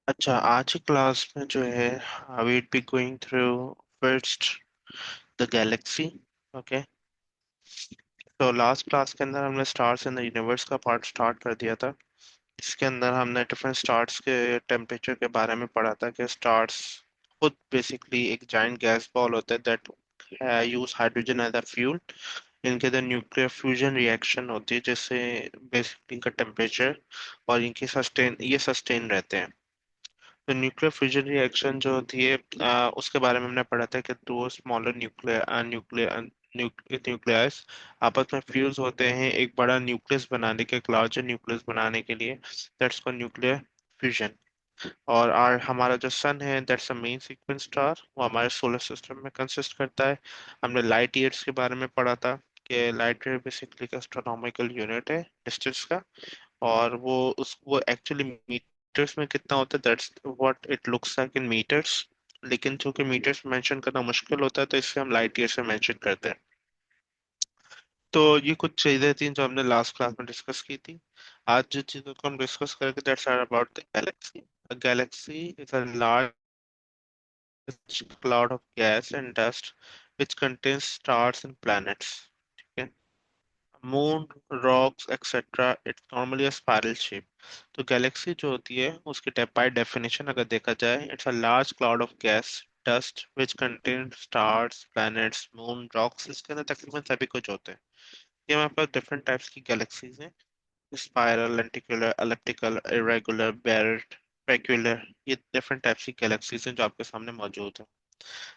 अच्छा, आज की क्लास में जो है we be going through first the galaxy. Okay. तो लास्ट क्लास के अंदर हमने स्टार्स इन द यूनिवर्स का पार्ट स्टार्ट कर दिया था। इसके अंदर हमने डिफरेंट स्टार्स के टेम्परेचर के बारे में पढ़ा था कि स्टार्स खुद बेसिकली एक जाइंट गैस बॉल होते हैं that use hydrogen as a fuel. इनके अंदर न्यूक्लियर फ्यूजन रिएक्शन होती है जिससे बेसिकली इनका टेम्परेचर और इनकी सस्टेन रहते हैं। तो न्यूक्लियर फ्यूजन रिएक्शन जो होती है उसके बारे में हमने पढ़ा था कि दो स्मॉलर न्यूक्लियर न्यूक्लियर न्यूक्लियस आपस में फ्यूज होते हैं एक बड़ा न्यूक्लियस बनाने के, एक लार्जर न्यूक्लियस बनाने के लिए। That's called nuclear fusion. और हमारा जो सन है that's a main sequence star, वो हमारे सोलर सिस्टम में कंसिस्ट करता है। हमने लाइट ईयर्स के बारे में पढ़ा था कि लाइट ईयर बेसिकली एक एस्ट्रोनॉमिकल यूनिट है डिस्टेंस का। और वो एक्चुअली मीटर्स में कितना होता है, that's what it looks like in meters. लेकिन चूंकि मीटर्स मेंशन करना मुश्किल होता है तो इससे हम लाइट ईयर से मेंशन करते हैं। तो ये कुछ चीजें थी जो हमने लास्ट क्लास में डिस्कस की थी। आज जो चीजों को हम डिस्कस करेंगे that's are about the galaxy. Galaxy is a large cloud of gas and dust which contains stars and planets. ठीक है। Moon, rocks etcetera, it's normally a spiral shape. तो गैलेक्सी जो होती है उसकी बाय डेफिनेशन अगर देखा जाए, it's a large cloud of gas dust which contain stars, planets, moon, rocks. इसके अंदर तकरीबन सभी कुछ होते हैं। ये हमारे पास डिफरेंट टाइप्स की गैलेक्सीज हैं। Spiral, lenticular, elliptical, irregular, barred, peculiar. ये डिफरेंट टाइप्स की गैलेक्सीज हैं जो आपके सामने मौजूद है।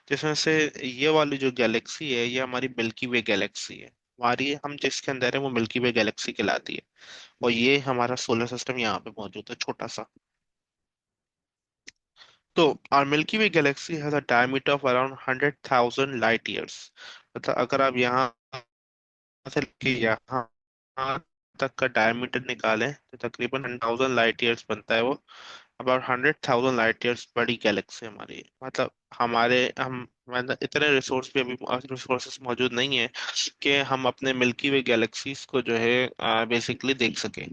जिसमें से ये वाली जो गैलेक्सी है ये हमारी मिल्की वे गैलेक्सी है। हमारी हम जिसके अंदर है वो मिल्की वे गैलेक्सी कहलाती है। और ये हमारा सोलर सिस्टम यहाँ पे मौजूद है छोटा सा। तो our Milky Way galaxy has a diameter of around 100,000 light years. मतलब अगर आप यहाँ से लेके यहाँ तक का डायमीटर निकालें तो तकरीबन 100,000 लाइट ईयर्स बनता है वो। अबाउट 100,000 लाइट ईयर्स बड़ी गैलेक्सी हमारी है। मतलब हमारे हम मतलब इतने रिसोर्स भी अभी रिसोर्सेस मौजूद नहीं है कि हम अपने मिल्की वे गैलेक्सीज को जो है बेसिकली देख सकें।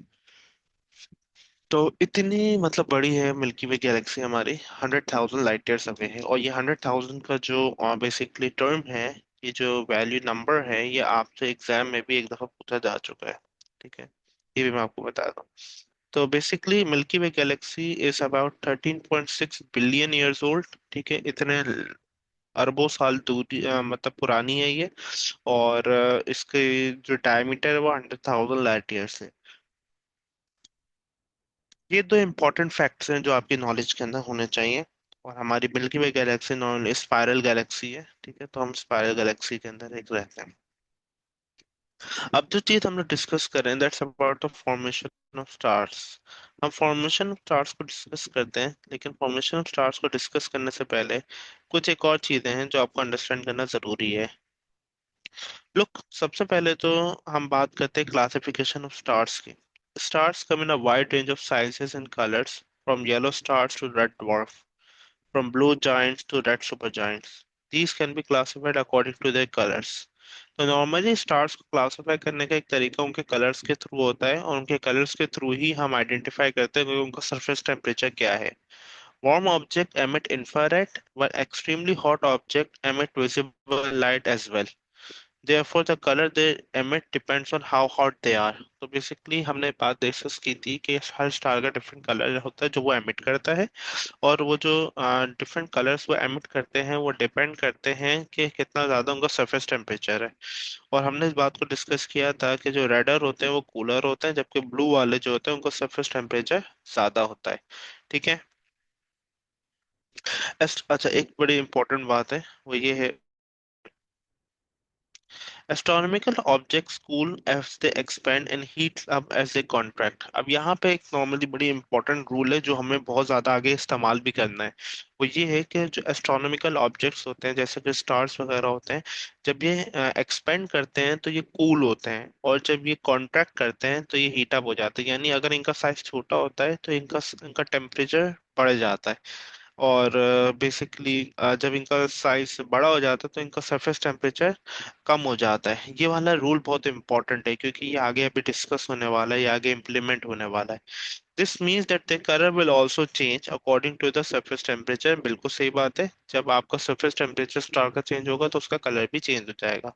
तो इतनी मतलब बड़ी है मिल्की वे गैलेक्सी हमारी, 100,000 लाइट ईयर्स अवे है। और ये 100,000 का जो बेसिकली टर्म है, ये जो वैल्यू नंबर है, ये आपसे एग्जाम में भी एक दफा पूछा जा चुका है। ठीक है। ये भी मैं आपको बता दूं। तो basically milky Way Galaxy is about 13.6 billion years old. ठीक है। इतने अरबों साल दूर मतलब पुरानी है ये। और इसके जो डायमीटर है वो 100,000 लाइट ईयर्स है। ये दो इंपॉर्टेंट फैक्ट्स हैं जो आपकी नॉलेज के अंदर होने चाहिए। और हमारी milky Way Galaxy normally spiral Galaxy है। ठीक है। तो हम स्पाइरल गैलेक्सी के अंदर एक रहते हैं। अब जो चीज हम लोग डिस्कस कर रहे हैं that's about the formation of stars. हम फॉर्मेशन ऑफ स्टार्स को डिस्कस करते हैं, लेकिन फॉर्मेशन ऑफ स्टार्स को डिस्कस करने से पहले कुछ एक और चीजें हैं जो आपको अंडरस्टैंड करना जरूरी है। लुक, सबसे पहले तो हम बात करते हैं क्लासिफिकेशन ऑफ स्टार्स की। Stars come in a wide range of sizes and colors, from yellow stars to red dwarf, from blue giants to red supergiants. These can be classified according to their colors. तो normally stars को classify करने का एक तरीका उनके colours के through होता है, और उनके कलर्स के थ्रू ही हम आइडेंटिफाई करते हैं कि उनका सरफेस टेम्परेचर क्या है। Warm object emit infrared, while extremely hot object emit visible light as well. Therefore, the color they emit depends on how hot they are. तो बेसिकली हमने बात डिस्कस की थी कि हर स्टार का डिफरेंट कलर होता है जो वो एमिट करता है। और वो जो डिफरेंट कलर्स वो एमिट करते हैं वो डिपेंड करते हैं कि कितना ज़्यादा उनका सरफेस टेम्परेचर है। और हमने इस बात को डिस्कस किया था कि जो रेडर होते हैं वो कूलर होते हैं, जबकि ब्लू वाले जो होते हैं उनका सरफेस टेम्परेचर ज़्यादा होता है। ठीक है। अच्छा, एक बड़ी इंपॉर्टेंट बात है वो ये है, astronomical objects cool as they expand and heat up as they contract। अब यहाँ पे एक नॉर्मली बड़ी इंपॉर्टेंट रूल है जो हमें बहुत ज्यादा आगे इस्तेमाल भी करना है। वो ये है कि जो एस्ट्रोनॉमिकल ऑब्जेक्ट्स होते हैं जैसे कि स्टार्स वगैरह होते हैं, जब ये एक्सपेंड करते हैं तो ये कूल होते हैं, और जब ये कॉन्ट्रैक्ट करते हैं तो ये हीट अप हो जाते हैं। यानी अगर इनका साइज छोटा होता है तो इनका इनका टेम्परेचर बढ़ जाता है। और बेसिकली जब इनका साइज बड़ा हो जाता है तो इनका सरफेस टेम्परेचर कम हो जाता है। ये वाला रूल बहुत इंपॉर्टेंट है क्योंकि ये आगे अभी डिस्कस होने वाला है, ये आगे इम्प्लीमेंट होने वाला है। This means that the colour will also change according to the surface temperature. बिल्कुल सही बात है, जब आपका सरफेस टेम्परेचर स्टार का चेंज होगा तो उसका कलर भी चेंज हो जाएगा।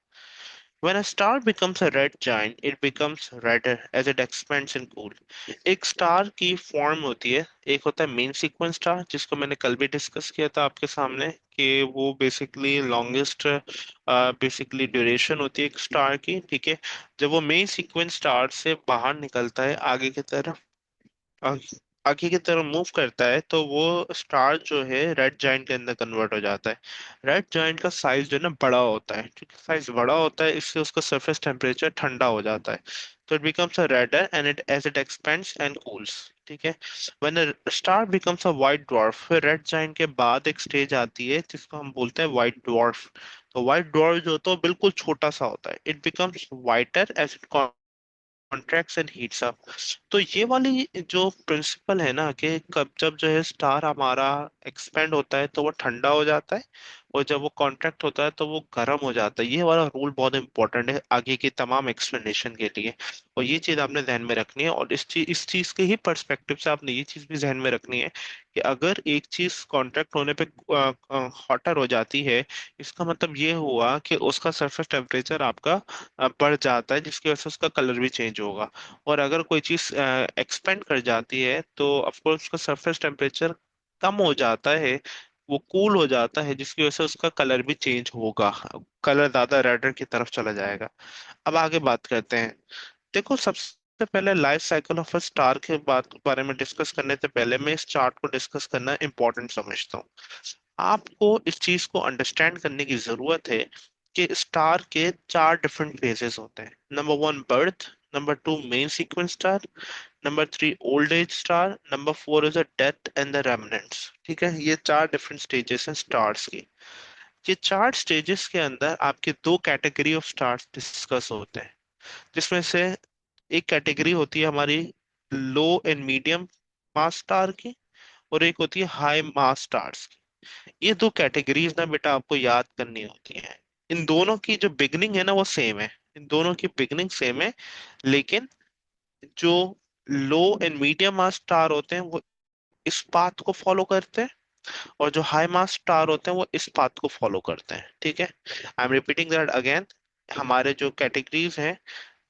When a star becomes a red giant, it becomes redder as it expands and cools. एक स्टार की फॉर्म होती है, एक होता है मेन सीक्वेंस स्टार जिसको मैंने कल भी डिस्कस किया था आपके सामने, कि वो बेसिकली लॉन्गेस्ट बेसिकली ड्यूरेशन होती है एक स्टार की, ठीक है। जब वो मेन सीक्वेंस स्टार से बाहर निकलता है आगे की तरफ, आगे आगे की तरफ मूव करता है, तो वो स्टार जो है रेड जाइंट के अंदर कन्वर्ट हो जाता है। रेड जाइंट का साइज जो है ना बड़ा होता है, क्योंकि साइज बड़ा होता है इससे उसका सरफेस टेम्परेचर ठंडा हो जाता है। तो it becomes a redder and it as it expands and cools, ठीक है। When a star becomes a white dwarf, फिर रेड जाइंट के बाद एक स्टेज आती है जिसको हम बोलते हैं व्हाइट ड्वार्फ। तो व्हाइट ड्वार्फ जो होता है वो बिल्कुल छोटा सा होता है। It becomes whiter as it contracts and heats up. तो ये वाली जो प्रिंसिपल है ना, कि कब जब जो है स्टार हमारा एक्सपेंड होता है तो वो ठंडा हो जाता है, और जब वो कॉन्ट्रैक्ट होता है तो वो गर्म हो जाता है। ये वाला रूल बहुत इंपॉर्टेंट है आगे की तमाम एक्सप्लेनेशन के लिए, और ये चीज आपने ध्यान में रखनी है। और इस चीज के ही पर्सपेक्टिव से आपने ये चीज भी ध्यान में रखनी है कि अगर एक चीज कॉन्ट्रैक्ट होने पे हॉटर हो जाती है, इसका मतलब ये हुआ कि उसका सरफेस टेम्परेचर आपका बढ़ जाता है, जिसकी वजह से उसका कलर भी चेंज होगा। और अगर कोई चीज एक्सपेंड कर जाती है तो ऑफकोर्स उसका सरफेस टेम्परेचर कम हो जाता है, वो कूल हो जाता है, जिसकी वजह से उसका कलर भी चेंज होगा, कलर ज्यादा रेडर की तरफ चला जाएगा। अब आगे बात करते हैं। देखो, सबसे पहले life cycle of a star के बारे में डिस्कस करने से पहले मैं इस चार्ट को डिस्कस करना इंपॉर्टेंट समझता हूँ। आपको इस चीज को अंडरस्टैंड करने की जरूरत है कि स्टार के चार डिफरेंट फेजेस होते हैं। Number one birth, number two main sequence star, number three old age star, number four is a death and the remnants, ठीक है। ये चार डिफरेंट स्टेजेस हैं स्टार्स की। ये चार स्टेजेस के अंदर आपके दो कैटेगरी ऑफ स्टार्स डिस्कस होते हैं, जिसमें से एक कैटेगरी होती है हमारी लो एंड मीडियम मास स्टार की, और एक होती है हाई मास स्टार्स की। ये दो कैटेगरीज ना बेटा आपको याद करनी होती हैं। इन दोनों की जो बिगनिंग है ना वो सेम है, इन दोनों की बिगनिंग सेम है, लेकिन जो लो एंड मीडियम मास स्टार होते हैं वो इस पाथ को फॉलो करते हैं, और जो हाई मास स्टार होते हैं वो इस पाथ को फॉलो करते हैं, ठीक है। I am repeating that again. हमारे जो कैटेगरीज हैं,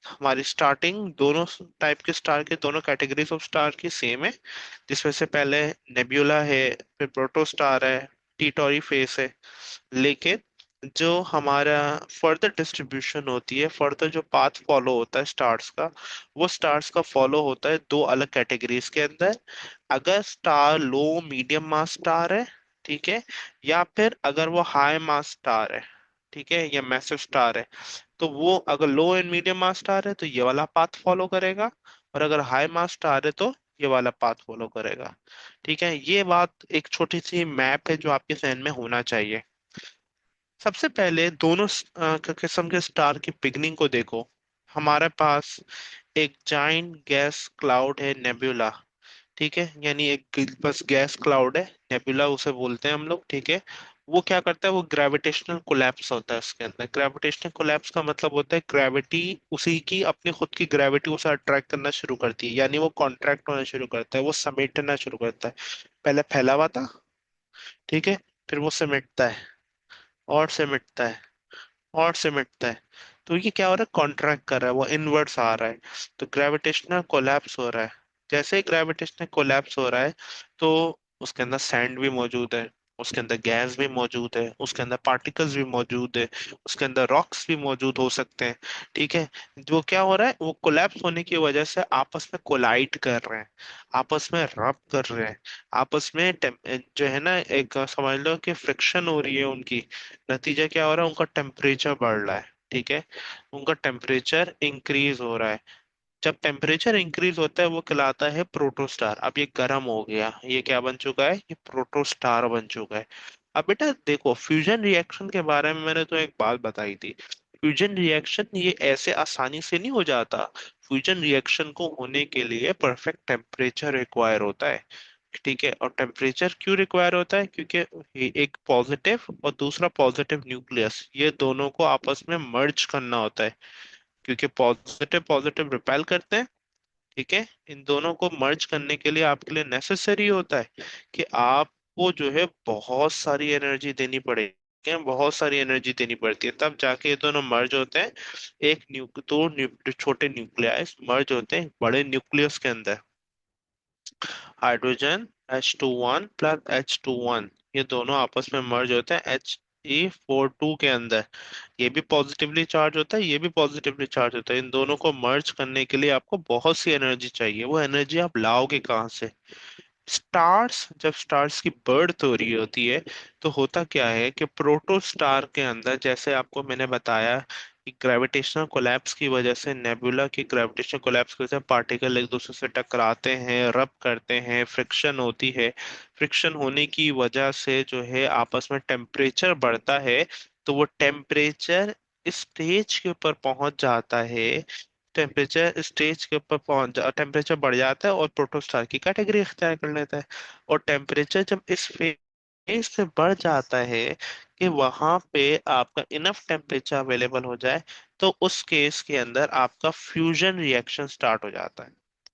हमारी स्टार्टिंग दोनों टाइप के स्टार के, दोनों कैटेगरीज ऑफ स्टार की सेम है, जिसमें से पहले नेब्यूला है, फिर प्रोटोस्टार है, टीटॉरी फेस है। लेकिन जो हमारा फर्दर डिस्ट्रीब्यूशन होती है, फर्दर जो पाथ फॉलो होता है स्टार्स का, वो स्टार्स का फॉलो होता है दो अलग कैटेगरीज के अंदर। अगर स्टार लो मीडियम मास स्टार है, ठीक है, या फिर अगर वो हाई मास स्टार है, ठीक है, या मैसिव स्टार है, तो वो अगर लो एंड मीडियम मास स्टार है तो ये वाला पाथ फॉलो करेगा, और अगर हाई मास स्टार है तो ये वाला पाथ फॉलो करेगा, ठीक है। ये बात एक छोटी सी मैप है जो आपके जहन में होना चाहिए। सबसे पहले दोनों किस्म के स्टार की बिगनिंग को देखो। हमारे पास एक जाइंट गैस क्लाउड है नेबुला, ठीक है, यानी एक बस गैस क्लाउड है, नेबुला उसे बोलते हैं हम लोग, ठीक है। वो क्या करता है, वो ग्रेविटेशनल कोलैप्स होता है उसके अंदर। ग्रेविटेशनल कोलैप्स का मतलब होता है ग्रेविटी उसी की अपनी खुद की ग्रेविटी उसे अट्रैक्ट करना शुरू करती है, यानी वो कॉन्ट्रैक्ट होना शुरू करता है, वो समेटना शुरू करता है। पहले फैला हुआ था, ठीक है, फिर वो समेटता है, और सिमटता है, और सिमटता है। तो ये क्या हो रहा है, कॉन्ट्रैक्ट कर रहा है, वो इनवर्ट्स आ रहा है। तो ग्रेविटेशनल कोलैप्स हो रहा है। जैसे ही ग्रेविटेशनल कोलैप्स हो रहा है, तो उसके अंदर सैंड भी मौजूद है, उसके अंदर गैस भी मौजूद है, उसके अंदर पार्टिकल्स भी मौजूद है, उसके अंदर रॉक्स भी मौजूद हो सकते हैं, ठीक है। जो क्या हो रहा है, वो कोलैप्स होने की वजह से आपस में कोलाइड कर रहे हैं, आपस में रब कर रहे हैं, आपस में जो है ना, एक समझ लो कि फ्रिक्शन हो रही है उनकी। नतीजा क्या हो रहा है, उनका टेम्परेचर बढ़ रहा है, ठीक है, उनका टेम्परेचर इंक्रीज हो रहा है। जब टेम्परेचर इंक्रीज होता है वो कहलाता है प्रोटोस्टार। अब ये गर्म हो गया, ये क्या बन चुका है, ये प्रोटोस्टार बन चुका है। अब बेटा देखो, फ्यूजन रिएक्शन के बारे में मैंने तो एक बात बताई थी। फ्यूजन रिएक्शन ये ऐसे आसानी से नहीं हो जाता। फ्यूजन रिएक्शन को होने के लिए परफेक्ट टेम्परेचर रिक्वायर होता है। ठीक है। और टेम्परेचर क्यों रिक्वायर होता है? क्योंकि एक पॉजिटिव और दूसरा पॉजिटिव न्यूक्लियस, ये दोनों को आपस में मर्ज करना होता है। क्योंकि पॉजिटिव पॉजिटिव रिपेल करते हैं, ठीक है। इन दोनों को मर्ज करने के लिए आपके लिए नेसेसरी होता है कि आपको जो है बहुत सारी एनर्जी देनी पड़ेगी, बहुत सारी एनर्जी देनी पड़ती है, तब जाके ये दोनों मर्ज होते हैं। एक छोटे न्यूक्लियस मर्ज होते हैं बड़े न्यूक्लियस के अंदर। हाइड्रोजन H2 1 प्लस H2 1, ये दोनों आपस में मर्ज होते हैं He4 2 के अंदर। ये भी पॉजिटिवली चार्ज होता है, ये भी पॉजिटिवली चार्ज होता है। इन दोनों को मर्ज करने के लिए आपको बहुत सी एनर्जी चाहिए। वो एनर्जी आप लाओगे कहाँ से? स्टार्स, जब स्टार्स की बर्थ हो रही होती है, तो होता क्या है कि प्रोटोस्टार के अंदर, जैसे आपको मैंने बताया कि ग्रेविटेशनल कोलैप्स की वजह से, नेबुला की ग्रेविटेशनल कोलैप्स की वजह से पार्टिकल एक दूसरे से टकराते हैं, रब करते हैं, फ्रिक्शन होती है। फ्रिक्शन होने की वजह से जो है आपस में टेम्परेचर बढ़ता है। तो वो टेम्परेचर स्टेज के ऊपर पहुंच जाता है। टेम्परेचर स्टेज के ऊपर टेम्परेचर बढ़ जाता है और प्रोटोस्टार की कैटेगरी इख्तियार कर लेता है। और टेम्परेचर जब इस फेज से बढ़ जाता है कि वहां पे आपका इनफ टेम्परेचर अवेलेबल हो जाए, तो उस केस के अंदर आपका फ्यूजन रिएक्शन स्टार्ट हो जाता है।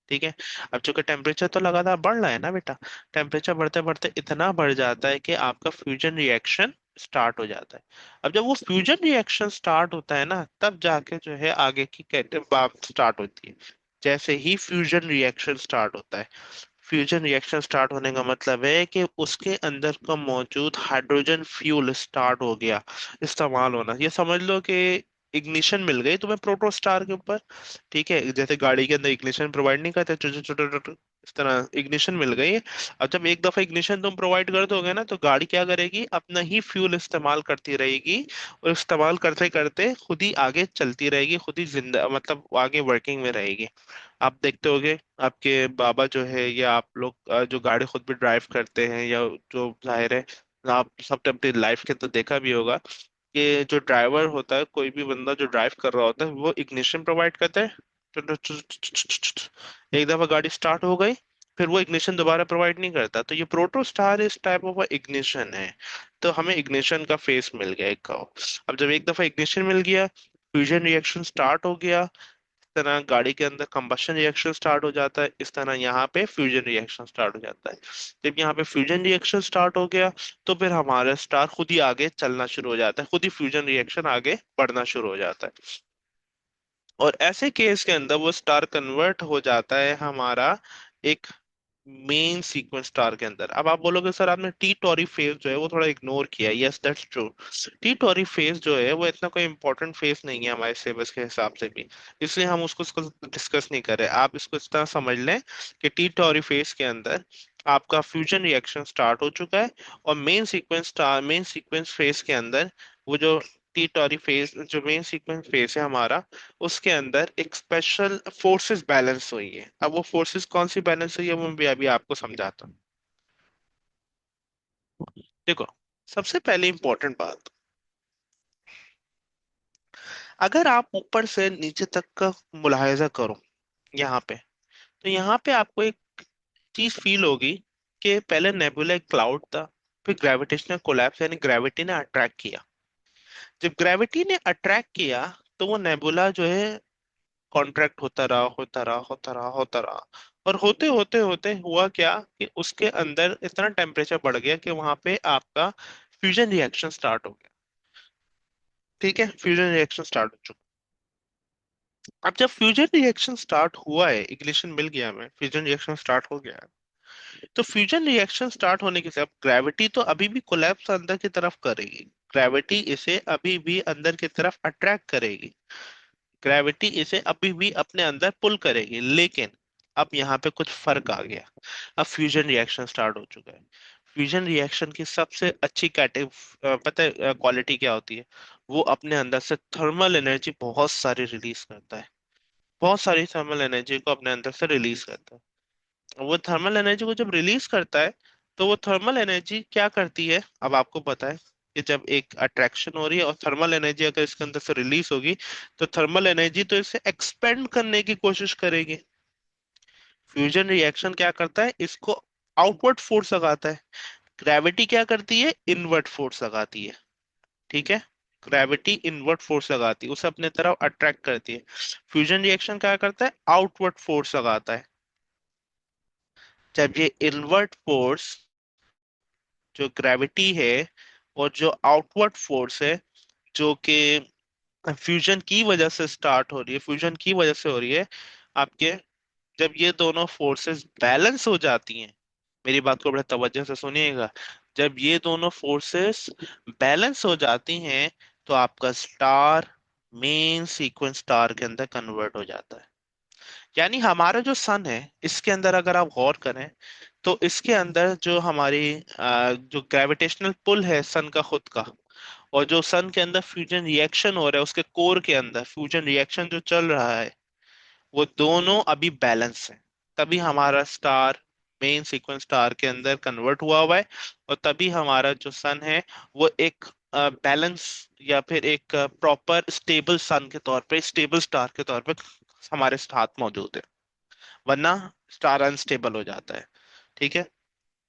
ठीक है। अब चूंकि टेम्परेचर तो लगातार बढ़ रहा है ना बेटा, टेम्परेचर बढ़ते बढ़ते इतना बढ़ जाता है कि आपका फ्यूजन रिएक्शन स्टार्ट हो जाता है। अब जब वो फ्यूजन रिएक्शन स्टार्ट होता है ना, तब जाके जो है आगे की बात स्टार्ट होती है। जैसे ही फ्यूजन रिएक्शन स्टार्ट होता है, फ्यूजन रिएक्शन स्टार्ट होने का मतलब है कि उसके अंदर का मौजूद हाइड्रोजन फ्यूल स्टार्ट हो गया इस्तेमाल होना। ये समझ लो कि इग्निशन मिल गई तुम्हें प्रोटोस्टार के ऊपर। ठीक है, जैसे गाड़ी के अंदर इग्निशन प्रोवाइड नहीं करते छोटे छोटे छोटे, इस तरह इग्निशन मिल गई है। अब जब एक दफा इग्निशन तुम प्रोवाइड कर दोगे ना, तो गाड़ी क्या करेगी, अपना ही फ्यूल इस्तेमाल करती रहेगी, और इस्तेमाल करते करते खुद ही आगे चलती रहेगी, खुद ही जिंदा मतलब आगे वर्किंग में रहेगी। आप देखते होगे आपके बाबा जो है, या आप लोग जो गाड़ी खुद भी ड्राइव करते हैं, या जो जाहिर है आप सब अपनी लाइफ के तो देखा भी होगा कि जो ड्राइवर होता है, कोई भी बंदा जो ड्राइव कर रहा होता है, वो इग्निशन प्रोवाइड करता है। एक दफा गाड़ी स्टार्ट हो गई, फिर वो इग्निशन दोबारा प्रोवाइड नहीं करता। तो ये प्रोटोस्टार इस टाइप ऑफ इग्निशन है। तो हमें इग्निशन का फेस मिल गया एक का। अब जब एक दफा इग्निशन मिल गया, फ्यूजन रिएक्शन स्टार्ट हो गया, इस तरह गाड़ी के अंदर कंबशन रिएक्शन स्टार्ट हो जाता है, इस तरह यहाँ पे फ्यूजन रिएक्शन स्टार्ट हो जाता है। जब यहाँ पे फ्यूजन रिएक्शन स्टार्ट हो गया, तो फिर हमारा स्टार खुद ही आगे चलना शुरू हो जाता है, खुद ही फ्यूजन रिएक्शन आगे बढ़ना शुरू हो जाता है। और ऐसे केस के अंदर वो स्टार कन्वर्ट हो जाता है हमारा एक मेन सीक्वेंस स्टार के अंदर। अब आप बोलोगे सर आपने टी टॉरी फेज जो है वो थोड़ा इग्नोर किया। Yes that's true. T Tauri phase जो है वो इतना कोई इंपॉर्टेंट फेज नहीं है हमारे सिलेबस के हिसाब से भी, इसलिए हम उसको डिस्कस नहीं कर रहे। आप इसको इस तरह समझ लें कि टी टॉरी फेज के अंदर आपका फ्यूजन रिएक्शन स्टार्ट हो चुका है, और मेन सीक्वेंस फेज के अंदर वो जो टी टॉरी फेज, जो मेन सीक्वेंस फेज है हमारा, उसके अंदर एक स्पेशल फोर्सेस बैलेंस हुई है। अब वो फोर्सेस कौन सी बैलेंस हुई है, वो मैं भी अभी आपको समझाता हूँ। देखो, सबसे पहले इंपॉर्टेंट बात, अगर आप ऊपर से नीचे तक का मुलाहिजा करो यहाँ पे, तो यहाँ पे आपको एक चीज फील होगी कि पहले नेबुला एक क्लाउड था, फिर ग्रेविटेशनल कोलैप्स यानी ग्रेविटी ने अट्रैक्ट किया। जब ग्रेविटी ने अट्रैक्ट किया, तो वो नेबुला जो है कॉन्ट्रैक्ट होता रहा, होता रहा, होता रहा, होता रहा। और होते होते होते हुआ क्या कि उसके अंदर इतना टेम्परेचर बढ़ गया कि वहां पे आपका फ्यूजन रिएक्शन स्टार्ट हो गया। ठीक है, फ्यूजन रिएक्शन स्टार्ट हो चुका। अब जब फ्यूजन रिएक्शन स्टार्ट हुआ है, इग्निशन मिल गया, हमें फ्यूजन रिएक्शन स्टार्ट हो गया है, तो फ्यूजन रिएक्शन स्टार्ट होने के साथ ग्रेविटी तो अभी भी कोलैप्स अंदर की तरफ करेगी। ग्रेविटी इसे अभी भी अंदर की तरफ अट्रैक्ट करेगी। ग्रेविटी इसे अभी भी अपने अंदर पुल करेगी, लेकिन अब यहाँ पे कुछ फर्क आ गया। अब फ्यूजन रिएक्शन स्टार्ट हो चुका है। फ्यूजन रिएक्शन की सबसे अच्छी कैटेगरी पता है क्वालिटी क्या होती है? वो अपने अंदर से थर्मल एनर्जी बहुत सारी रिलीज करता है। बहुत सारी थर्मल एनर्जी को अपने अंदर से रिलीज करता है। वो थर्मल एनर्जी को जब रिलीज करता है, तो वो थर्मल एनर्जी क्या करती है, अब आपको पता है कि जब एक अट्रैक्शन हो रही है और थर्मल एनर्जी अगर इसके अंदर से रिलीज होगी, तो थर्मल एनर्जी तो इसे एक्सपेंड करने की कोशिश करेगी। फ्यूजन रिएक्शन क्या करता है, इसको आउटवर्ड फोर्स लगाता है। ग्रेविटी क्या करती है, इनवर्ट फोर्स लगाती है। ठीक है, ग्रेविटी इनवर्ट फोर्स लगाती है, उसे अपने तरफ अट्रैक्ट करती है। फ्यूजन रिएक्शन क्या करता है, आउटवर्ड फोर्स लगाता है। जब ये इनवर्ट फोर्स जो ग्रेविटी है और जो आउटवर्ड फोर्स है जो कि फ्यूजन की वजह से स्टार्ट हो रही है, फ्यूजन की वजह से हो रही है आपके, जब ये दोनों फोर्सेस बैलेंस हो जाती हैं, मेरी बात को बड़े तवज्जो से सुनिएगा, जब ये दोनों फोर्सेस बैलेंस हो जाती हैं तो आपका स्टार मेन सीक्वेंस स्टार के अंदर कन्वर्ट हो जाता है। यानी हमारा जो सन है इसके अंदर अगर आप गौर करें तो इसके अंदर जो हमारी जो ग्रेविटेशनल पुल है सन का खुद का, और जो सन के अंदर फ्यूजन रिएक्शन हो रहा है उसके कोर के अंदर फ्यूजन रिएक्शन जो चल रहा है, वो दोनों अभी बैलेंस है। तभी हमारा स्टार मेन सीक्वेंस स्टार के अंदर कन्वर्ट हुआ हुआ है, और तभी हमारा जो सन है वो एक बैलेंस या फिर एक प्रॉपर स्टेबल सन के तौर पे, स्टेबल स्टार के तौर पे हमारे साथ मौजूद है। वरना स्टार अनस्टेबल हो जाता है। ठीक है,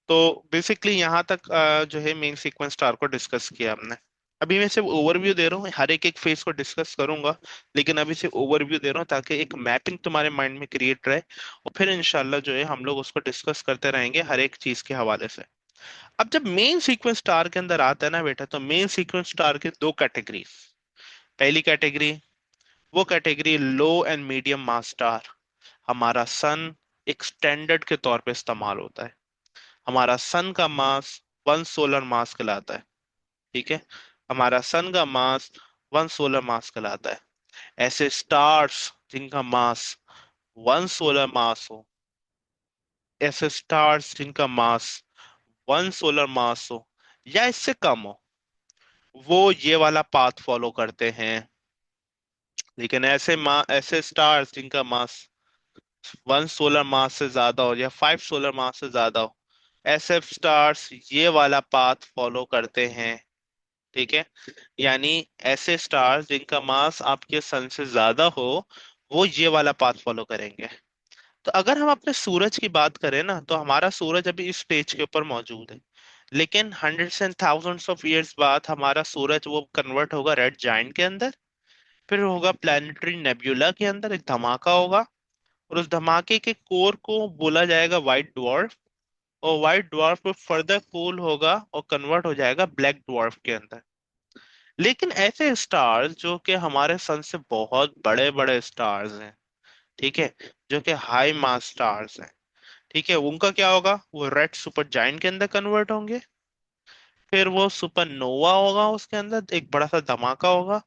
तो बेसिकली यहाँ तक जो है मेन सीक्वेंस स्टार को डिस्कस किया हमने। अभी मैं सिर्फ ओवरव्यू दे रहा हूँ, हर एक एक फेज को डिस्कस करूंगा, लेकिन अभी सिर्फ ओवरव्यू दे रहा हूँ ताकि एक मैपिंग तुम्हारे माइंड में क्रिएट रहे, और फिर इंशाल्लाह जो है हम लोग उसको डिस्कस करते रहेंगे हर एक चीज के हवाले से। अब जब मेन सीक्वेंस स्टार के अंदर आता है ना बेटा, तो मेन सीक्वेंस स्टार के दो कैटेगरी। पहली कैटेगरी, वो category low and medium mass star. हमारा सन एक स्टैंडर्ड के तौर पे इस्तेमाल होता है। हमारा सन का मास 1 सोलर मास कहलाता है। ठीक है, हमारा सन का मास 1 सोलर मास कहलाता है। ऐसे स्टार्स जिनका मास 1 सोलर मास हो, ऐसे स्टार्स जिनका मास 1 सोलर मास हो या इससे कम हो, वो ये वाला पाथ फॉलो करते हैं। लेकिन ऐसे स्टार्स जिनका मास 1 सोलर मास से ज्यादा हो या 5 सोलर मास से ज्यादा हो, ऐसे स्टार्स ये वाला पाथ फॉलो करते हैं। ठीक है, यानी ऐसे स्टार्स जिनका मास आपके सन से ज्यादा हो, वो ये वाला पाथ फॉलो करेंगे। तो अगर हम अपने सूरज की बात करें ना, तो हमारा सूरज अभी इस स्टेज के ऊपर मौजूद है, लेकिन hundreds and thousands of years बाद हमारा सूरज वो कन्वर्ट होगा रेड जाइंट के अंदर, फिर होगा प्लैनेटरी नेब्यूला के अंदर एक धमाका होगा, और उस धमाके के कोर को बोला जाएगा व्हाइट ड्वार्फ, और व्हाइट ड्वार्फ में फर्दर कूल होगा और कन्वर्ट हो जाएगा ब्लैक ड्वार्फ के अंदर। लेकिन ऐसे स्टार्स जो कि हमारे सन से बहुत बड़े बड़े स्टार्स हैं, ठीक है, जो कि हाई मास स्टार्स हैं, ठीक है, उनका क्या होगा, वो रेड सुपर जायंट के अंदर कन्वर्ट होंगे, फिर वो सुपरनोवा होगा, उसके अंदर एक बड़ा सा धमाका होगा,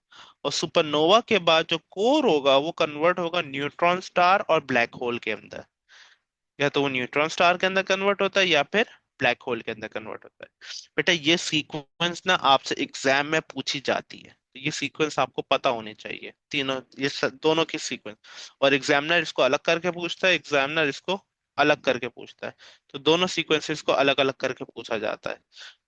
और सुपरनोवा के बाद जो कोर होगा वो कन्वर्ट होगा न्यूट्रॉन स्टार और ब्लैक होल के अंदर। या तो वो न्यूट्रॉन स्टार के अंदर कन्वर्ट होता है या फिर ब्लैक होल के अंदर कन्वर्ट होता है। बेटा ये सीक्वेंस ना आपसे एग्जाम में पूछी जाती है, तो ये सीक्वेंस आपको पता होनी चाहिए, तीनों दोनों की सीक्वेंस। और एग्जामिनर इसको अलग करके पूछता है, एग्जामिनर इसको अलग करके पूछता है, तो दोनों सीक्वेंसेस को अलग अलग करके पूछा जाता है।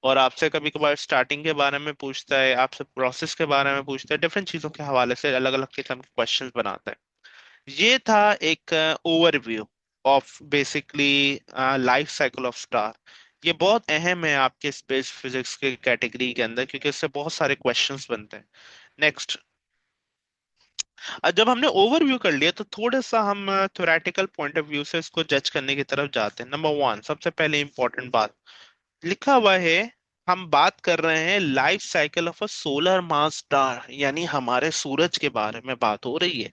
और आपसे कभी कभार स्टार्टिंग के बारे में पूछता है, आपसे प्रोसेस के बारे में पूछता है, डिफरेंट चीजों के हवाले से अलग अलग किस्म के क्वेश्चंस बनाता है। ये था एक overview of basically life cycle of star. ये बहुत अहम है आपके स्पेस फिजिक्स के कैटेगरी के अंदर, क्योंकि इससे बहुत सारे क्वेश्चंस बनते हैं। नेक्स्ट, जब हमने ओवरव्यू कर लिया तो थोड़ा सा हम थ्योरेटिकल पॉइंट ऑफ व्यू से इसको जज करने की तरफ जाते हैं। नंबर वन, सबसे पहले इंपॉर्टेंट बात लिखा हुआ है, हम बात कर रहे हैं life cycle of a solar mass star, यानी हमारे सूरज के बारे में बात हो रही है।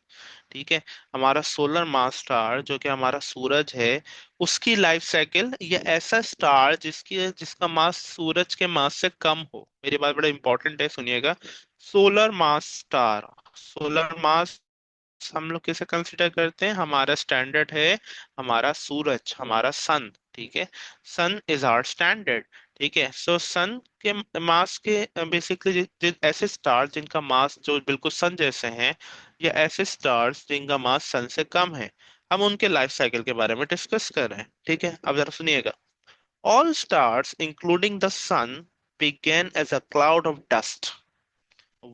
ठीक है, हमारा सोलर मास स्टार जो कि हमारा सूरज है, उसकी लाइफ साइकिल, या ऐसा स्टार जिसका मास सूरज के मास से कम हो। मेरी बात बड़ा इंपॉर्टेंट है, सुनिएगा। सोलर मास स्टार, सोलर मास हम लोग किसे कंसिडर करते हैं, हमारा स्टैंडर्ड है हमारा सूरज, हमारा सन। ठीक है, सन इज आवर स्टैंडर्ड। ठीक है, सो सन के मास के बेसिकली ऐसे स्टार जिनका मास जो बिल्कुल सन जैसे हैं, या ऐसे स्टार्स जिनका मास सन से कम है, हम उनके लाइफ साइकिल के बारे में डिस्कस कर रहे हैं। ठीक है, अब जरा सुनिएगा। All stars including the sun began as a cloud of dust.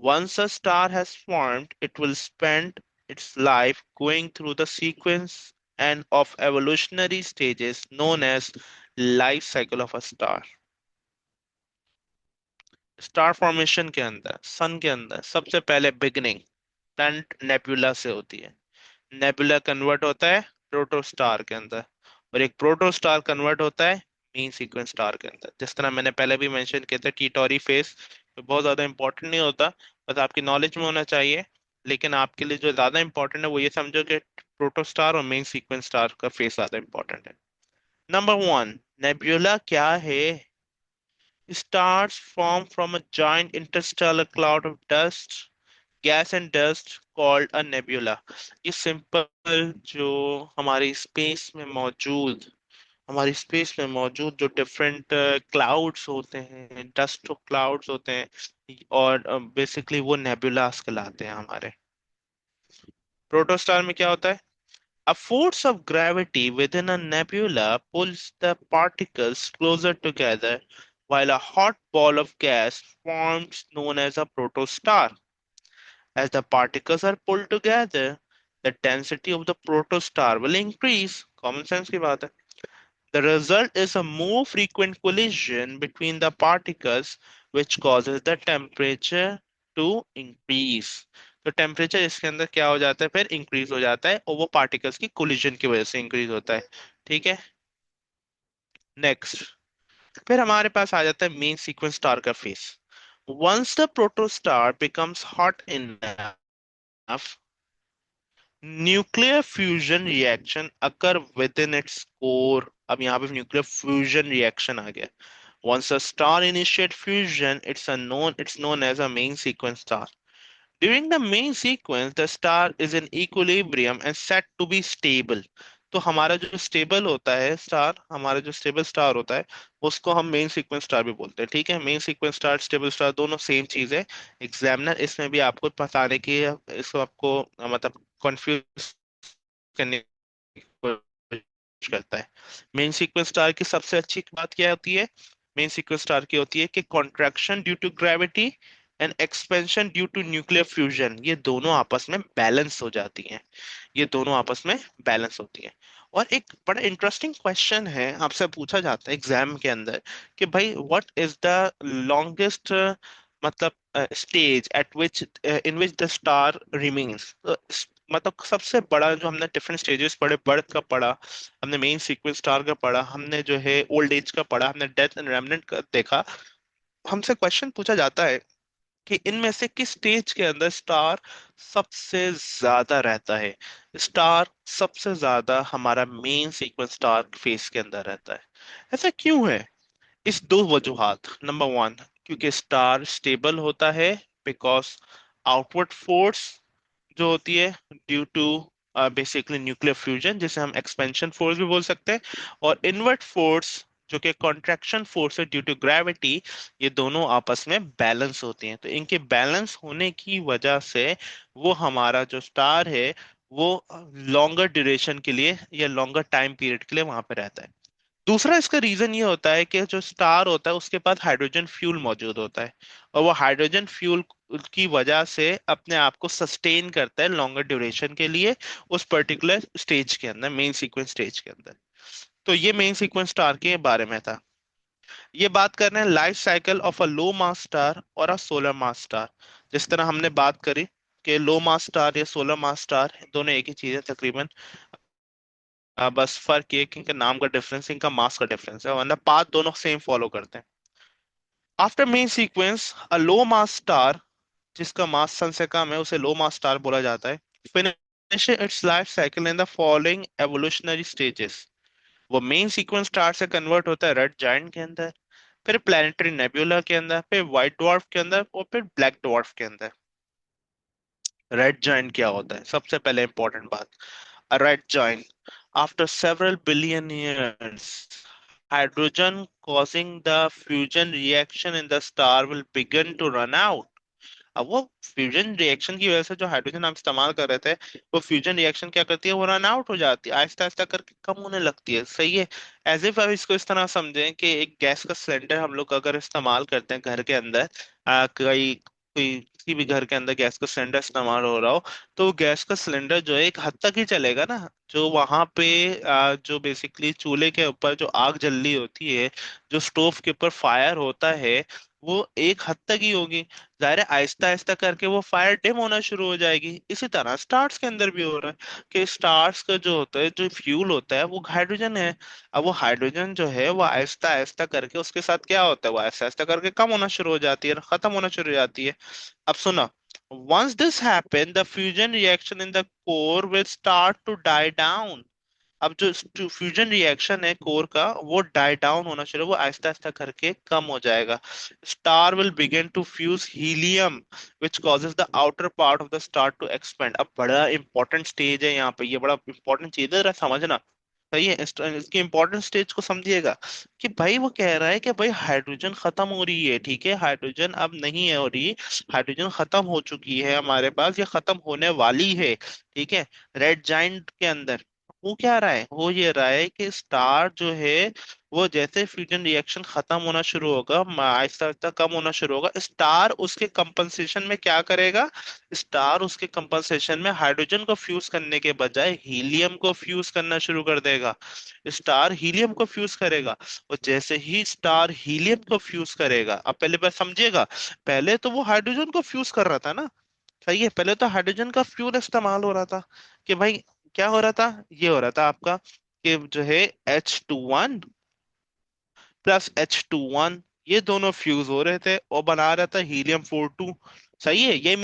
Once a star has formed, it will spend its life going through the sequence and of evolutionary stages known as life cycle of a star. Star formation के अंदर, सन के अंदर सबसे पहले beginning nebula से होती है। Nebula convert होता है प्रोटोस्टार के अंदर, और एक प्रोटोस्टार कन्वर्ट होता है मेन सीक्वेंस स्टार के अंदर। जिस तरह मैंने पहले भी मेंशन किया था, टीटोरी फेस बहुत ज्यादा इंपॉर्टेंट नहीं होता, बस आपकी नॉलेज में होना चाहिए। लेकिन आपके लिए जो ज्यादा इंपॉर्टेंट है वो ये समझो कि प्रोटोस्टार और मेन सीक्वेंस स्टार का फेस ज्यादा इंपॉर्टेंट है। नंबर 1, नेबुला क्या है? Stars form from a giant interstellar cloud of dust, gas and dust called a nebula। ये सिंपल जो हमारी स्पेस में मौजूद हमारी स्पेस में मौजूद जो डिफरेंट क्लाउड्स होते हैं, डस्ट क्लाउड्स होते हैं, और बेसिकली वो नेबुलास कहलाते हैं हमारे। प्रोटोस्टार में क्या होता है? A force of gravity within a nebula pulls the particles closer together, while a hot ball of gas forms known as a protostar. As the particles are pulled together, the density of the protostar will increase. Common sense की बात है। The result is a more frequent collision between the particles, which causes the temperature to increase। तो temperature इसके अंदर क्या हो जाता है, फिर इंक्रीज हो जाता है, और वो पार्टिकल्स की कोलिजन की वजह से इंक्रीज होता है। ठीक है, नेक्स्ट। फिर हमारे पास आ जाता है मेन सीक्वेंस स्टार का phase. Once the protostar becomes hot enough, nuclear fusion reaction occur within its core. अब यहाँ पे न्यूक्लियर फ्यूजन रिएक्शन आ गया। Once a star initiates fusion, it's known as a main sequence star. During the main sequence, the star is in equilibrium and set to be stable। तो हमारा जो stable star होता है, उसको हम main sequence star भी बोलते हैं। ठीक है, main sequence star, stable star दोनों सेम चीज है। एग्जामिनर इसमें भी आपको बताने की, इसको आपको मतलब कंफ्यूज करने की कोशिश करता है। मेन सीक्वेंस स्टार की सबसे अच्छी बात क्या होती है? मेन सीक्वेंस स्टार की होती है कि contraction due to gravity and expansion due to nuclear fusion, ये दोनों आपस में बैलेंस हो जाती हैं। ये दोनों आपस में बैलेंस होती हैं। और एक बड़ा इंटरेस्टिंग क्वेश्चन है, आपसे पूछा जाता है एग्जाम के अंदर कि भाई व्हाट इज द लॉन्गेस्ट मतलब stage eight which in which the star remains. मतलब सबसे बड़ा जो हमने डिफरेंट स्टेजेस पढ़े, बर्थ का पढ़ा हमने, मेन सीक्वेंस स्टार का पढ़ा हमने, जो है ओल्ड एज का पढ़ा हमने, डेथ एंड रेमनेंट का देखा। हमसे क्वेश्चन पूछा जाता है कि इनमें से किस स्टेज के अंदर स्टार सबसे ज्यादा रहता है। स्टार सबसे ज्यादा हमारा मेन सीक्वेंस स्टार फेस के अंदर रहता है। ऐसा क्यों है? इस दो वजूहात। नंबर 1, क्योंकि स्टार स्टेबल होता है, बिकॉज आउटवर्ड फोर्स जो होती है due to basically nuclear fusion, जिसे हम एक्सपेंशन फोर्स भी बोल सकते हैं, और इनवर्ट फोर्स जो कि कॉन्ट्रैक्शन फोर्स है ड्यू टू ग्रेविटी, ये दोनों आपस में बैलेंस होती हैं। तो इनके बैलेंस होने की वजह से वो हमारा जो स्टार है वो लॉन्गर ड्यूरेशन के लिए या लॉन्गर टाइम पीरियड के लिए वहां पे रहता है। दूसरा इसका रीजन ये होता है कि जो स्टार होता है उसके पास हाइड्रोजन फ्यूल मौजूद होता है, और वो हाइड्रोजन फ्यूल की वजह से अपने आप को सस्टेन करता है लॉन्गर ड्यूरेशन के लिए उस पर्टिकुलर स्टेज के अंदर, मेन सीक्वेंस स्टेज के अंदर। तो ये मेन सीक्वेंस स्टार के बारे में था। ये बात कर रहे हैं life cycle of a low mass star और अ सोलर मास स्टार। जिस तरह हमने बात करी कि लो मास स्टार या सोलर मास स्टार दोनों एक ही चीज है तकरीबन। बस फर्क ये है कि इनका नाम का डिफरेंस, इनका मास का डिफरेंस है, वरना पाथ दोनों सेम फॉलो करते हैं। आफ्टर मेन सीक्वेंस अ लो मास स्टार, जिसका मास सन से कम है उसे लो मास स्टार बोला जाता है, finish it's life cycle in the following evolutionary stages. वो मेन सीक्वेंस स्टार से कन्वर्ट होता है रेड जायंट के अंदर, फिर प्लैनेटरी नेबुला के अंदर, फिर व्हाइट डवार्फ के अंदर, और फिर ब्लैक डवार्फ के अंदर। रेड जायंट क्या होता है? सबसे पहले इंपॉर्टेंट बात, a red giant. After several billion years, hydrogen causing the fusion reaction in the star will begin to run out। अब वो फ्यूजन रिएक्शन की वजह से जो हाइड्रोजन हम इस्तेमाल कर रहे थे, वो फ्यूजन रिएक्शन क्या करती है, वो रन आउट हो जाती है, आहिस्ता आहिस्ता करके कम होने लगती है। सही है। एज इफ अब इसको इस तरह समझें कि एक गैस का सिलेंडर हम लोग अगर इस्तेमाल करते हैं घर के अंदर, कई कोई किसी भी घर के अंदर गैस का सिलेंडर इस्तेमाल हो रहा हो, तो वो गैस का सिलेंडर जो है एक हद तक ही चलेगा ना। जो वहां पे जो बेसिकली चूल्हे के ऊपर जो आग जल रही होती है, जो स्टोव के ऊपर फायर होता है, वो एक हद तक ही होगी। जाहिर है आहिस्ता आहिस्ता करके वो फायर डिम होना शुरू हो जाएगी। इसी तरह स्टार्स के अंदर भी हो रहा है कि स्टार्स का जो होता है, जो फ्यूल होता है, वो हाइड्रोजन है। अब वो हाइड्रोजन जो है वो आहिस्ता आहिस्ता करके उसके साथ क्या होता है, वो आहिस्ता आहिस्ता करके कम होना शुरू हो जाती है, खत्म होना शुरू हो जाती है। अब सुनो, once this happen the fusion reaction in the core will start to die down। अब जो फ्यूजन रिएक्शन है कोर का, वो डाई डाउन होना शुरू, वो आहिस्ता आहिस्ता करके कम हो जाएगा। Star will begin to fuse helium which causes the outer part of the star to expand. अब बड़ा इंपॉर्टेंट स्टेज है यहाँ पे, ये बड़ा इंपॉर्टेंट चीज है, जरा समझना। सही है, इसकी इंपॉर्टेंट स्टेज को समझिएगा। कि भाई वो कह रहा है कि भाई हाइड्रोजन खत्म हो रही है, ठीक है, हाइड्रोजन अब नहीं है हो रही, हाइड्रोजन खत्म हो चुकी है हमारे पास, ये खत्म होने वाली है, ठीक है, रेड जाइंट के अंदर। वो क्या रहा है, वो ये रहा है कि स्टार जो है वो जैसे फ्यूजन रिएक्शन खत्म होना शुरू होगा, आहिस्ता आहिस्ता कम होना शुरू होगा, स्टार उसके कंपनसेशन में क्या करेगा, स्टार उसके कंपनसेशन में हाइड्रोजन को फ्यूज करने के बजाय हीलियम को फ्यूज करना शुरू कर देगा। स्टार हीलियम को फ्यूज करेगा। और जैसे ही स्टार हीलियम को फ्यूज करेगा, अब पहले बात समझिएगा, पहले तो वो हाइड्रोजन को फ्यूज कर रहा था ना। सही है, पहले तो हाइड्रोजन का फ्यूल इस्तेमाल हो रहा था। कि भाई क्या हो रहा था, ये हो रहा था आपका कि जो है H2 1 + H2 1, ये दोनों फ्यूज हो रहे थे और बना रहा था हीलियम 4 2। सही है, ये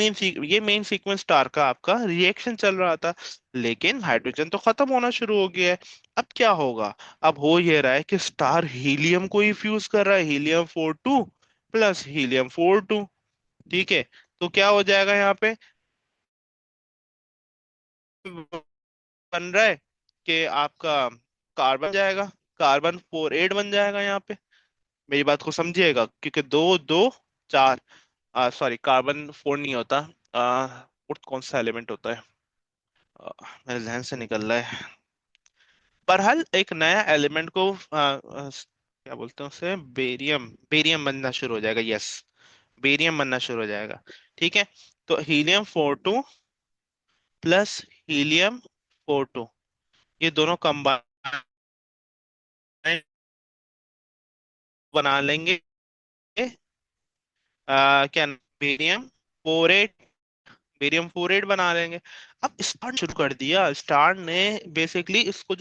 मेन सीक्वेंस स्टार का आपका रिएक्शन चल रहा था। लेकिन हाइड्रोजन तो खत्म होना शुरू हो गया है। अब क्या होगा, अब हो ये रहा है कि स्टार हीलियम को ही फ्यूज कर रहा है, हीलियम 4 2 + हीलियम 4 2। ठीक है, तो क्या हो जाएगा यहाँ पे, बन रहा है कि आपका कार्बन जाएगा, कार्बन 4 8 बन जाएगा यहाँ पे। मेरी बात को समझिएगा, क्योंकि दो दो चार, सॉरी कार्बन 4 नहीं होता। और कौन सा एलिमेंट होता है, मेरे जहन से निकल रहा है। बहरहाल एक नया एलिमेंट को क्या बोलते हैं उसे, बेरियम, बेरियम बनना शुरू हो जाएगा, यस, बेरियम बनना शुरू हो जाएगा। ठीक है, तो हीलियम 4 2 + हीलियम 4 2, ये दोनों कंबाइन बना लेंगे क्या, बेरियम 4 8, बेरियम 4 8 बना लेंगे। अब स्टार ने शुरू कर दिया, स्टार ने बेसिकली इसको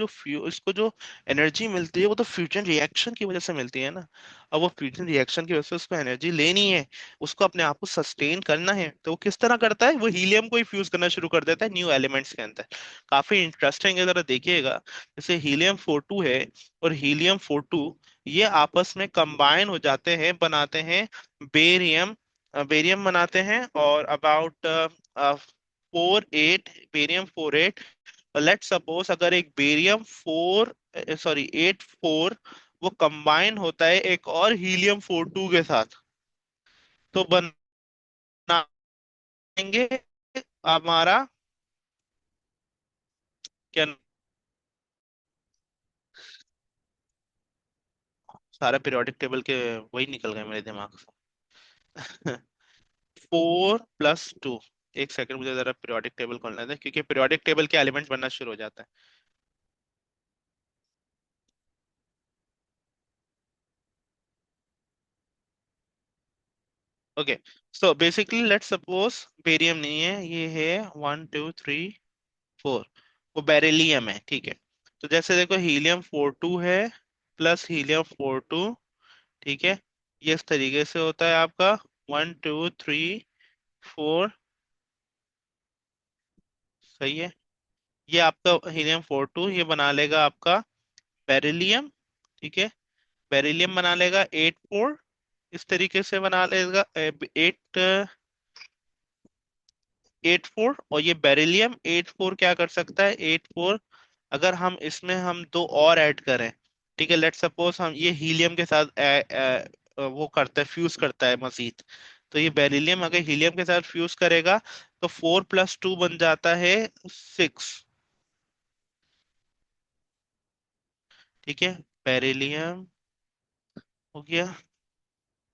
जो एनर्जी मिलती है वो तो फ्यूजन रिएक्शन की वजह से मिलती है ना। अब वो फ्यूजन रिएक्शन की वजह से उसको एनर्जी लेनी है, उसको अपने आप को सस्टेन करना है, तो वो किस तरह करता है, वो हीलियम को ही फ्यूज करना शुरू कर देता है न्यू एलिमेंट्स के अंदर। काफी इंटरेस्टिंग है, जरा देखिएगा। जैसे हीलियम 4 2 है और हीलियम 4 2, ये आपस में कंबाइन हो जाते हैं, बनाते हैं बेरियम, बेरियम बनाते हैं। और अबाउट बेरियम 4 8, लेट सपोज अगर एक बेरियम 8 4 वो कंबाइन होता है एक और हीलियम 4 2 के साथ, तो बनाएंगे हमारा क्या, सारा पीरियोडिक टेबल के वही निकल गए मेरे दिमाग से। 4 + 2, एक सेकंड मुझे जरा पीरियोडिक टेबल खोलना था, क्योंकि पीरियोडिक टेबल के एलिमेंट्स बनना शुरू हो जाता है। Okay, so basically let's suppose barium नहीं है, ये है 1 2 3 4, वो बेरिलियम है, ठीक है। तो जैसे देखो हीलियम 4 2 है प्लस हीलियम 4 2, ठीक है, ये इस तरीके से होता है आपका 1 2 3 4। सही है, ये आपका हीलियम 4 2 ये बना लेगा आपका बेरिलियम, ठीक है, बेरिलियम बना लेगा 8 4, इस तरीके से बना लेगा 8 4। और ये बेरिलियम 8 4 क्या कर सकता है, 8 4 अगर हम इसमें हम दो और ऐड करें, ठीक है, लेट सपोज हम ये हीलियम के साथ वो करता है, फ्यूज करता है मजीद, तो ये बेरिलियम अगर हीलियम के साथ फ्यूज करेगा तो 4 + 2 बन जाता है 6। ठीक है, बेरिलियम हो गया,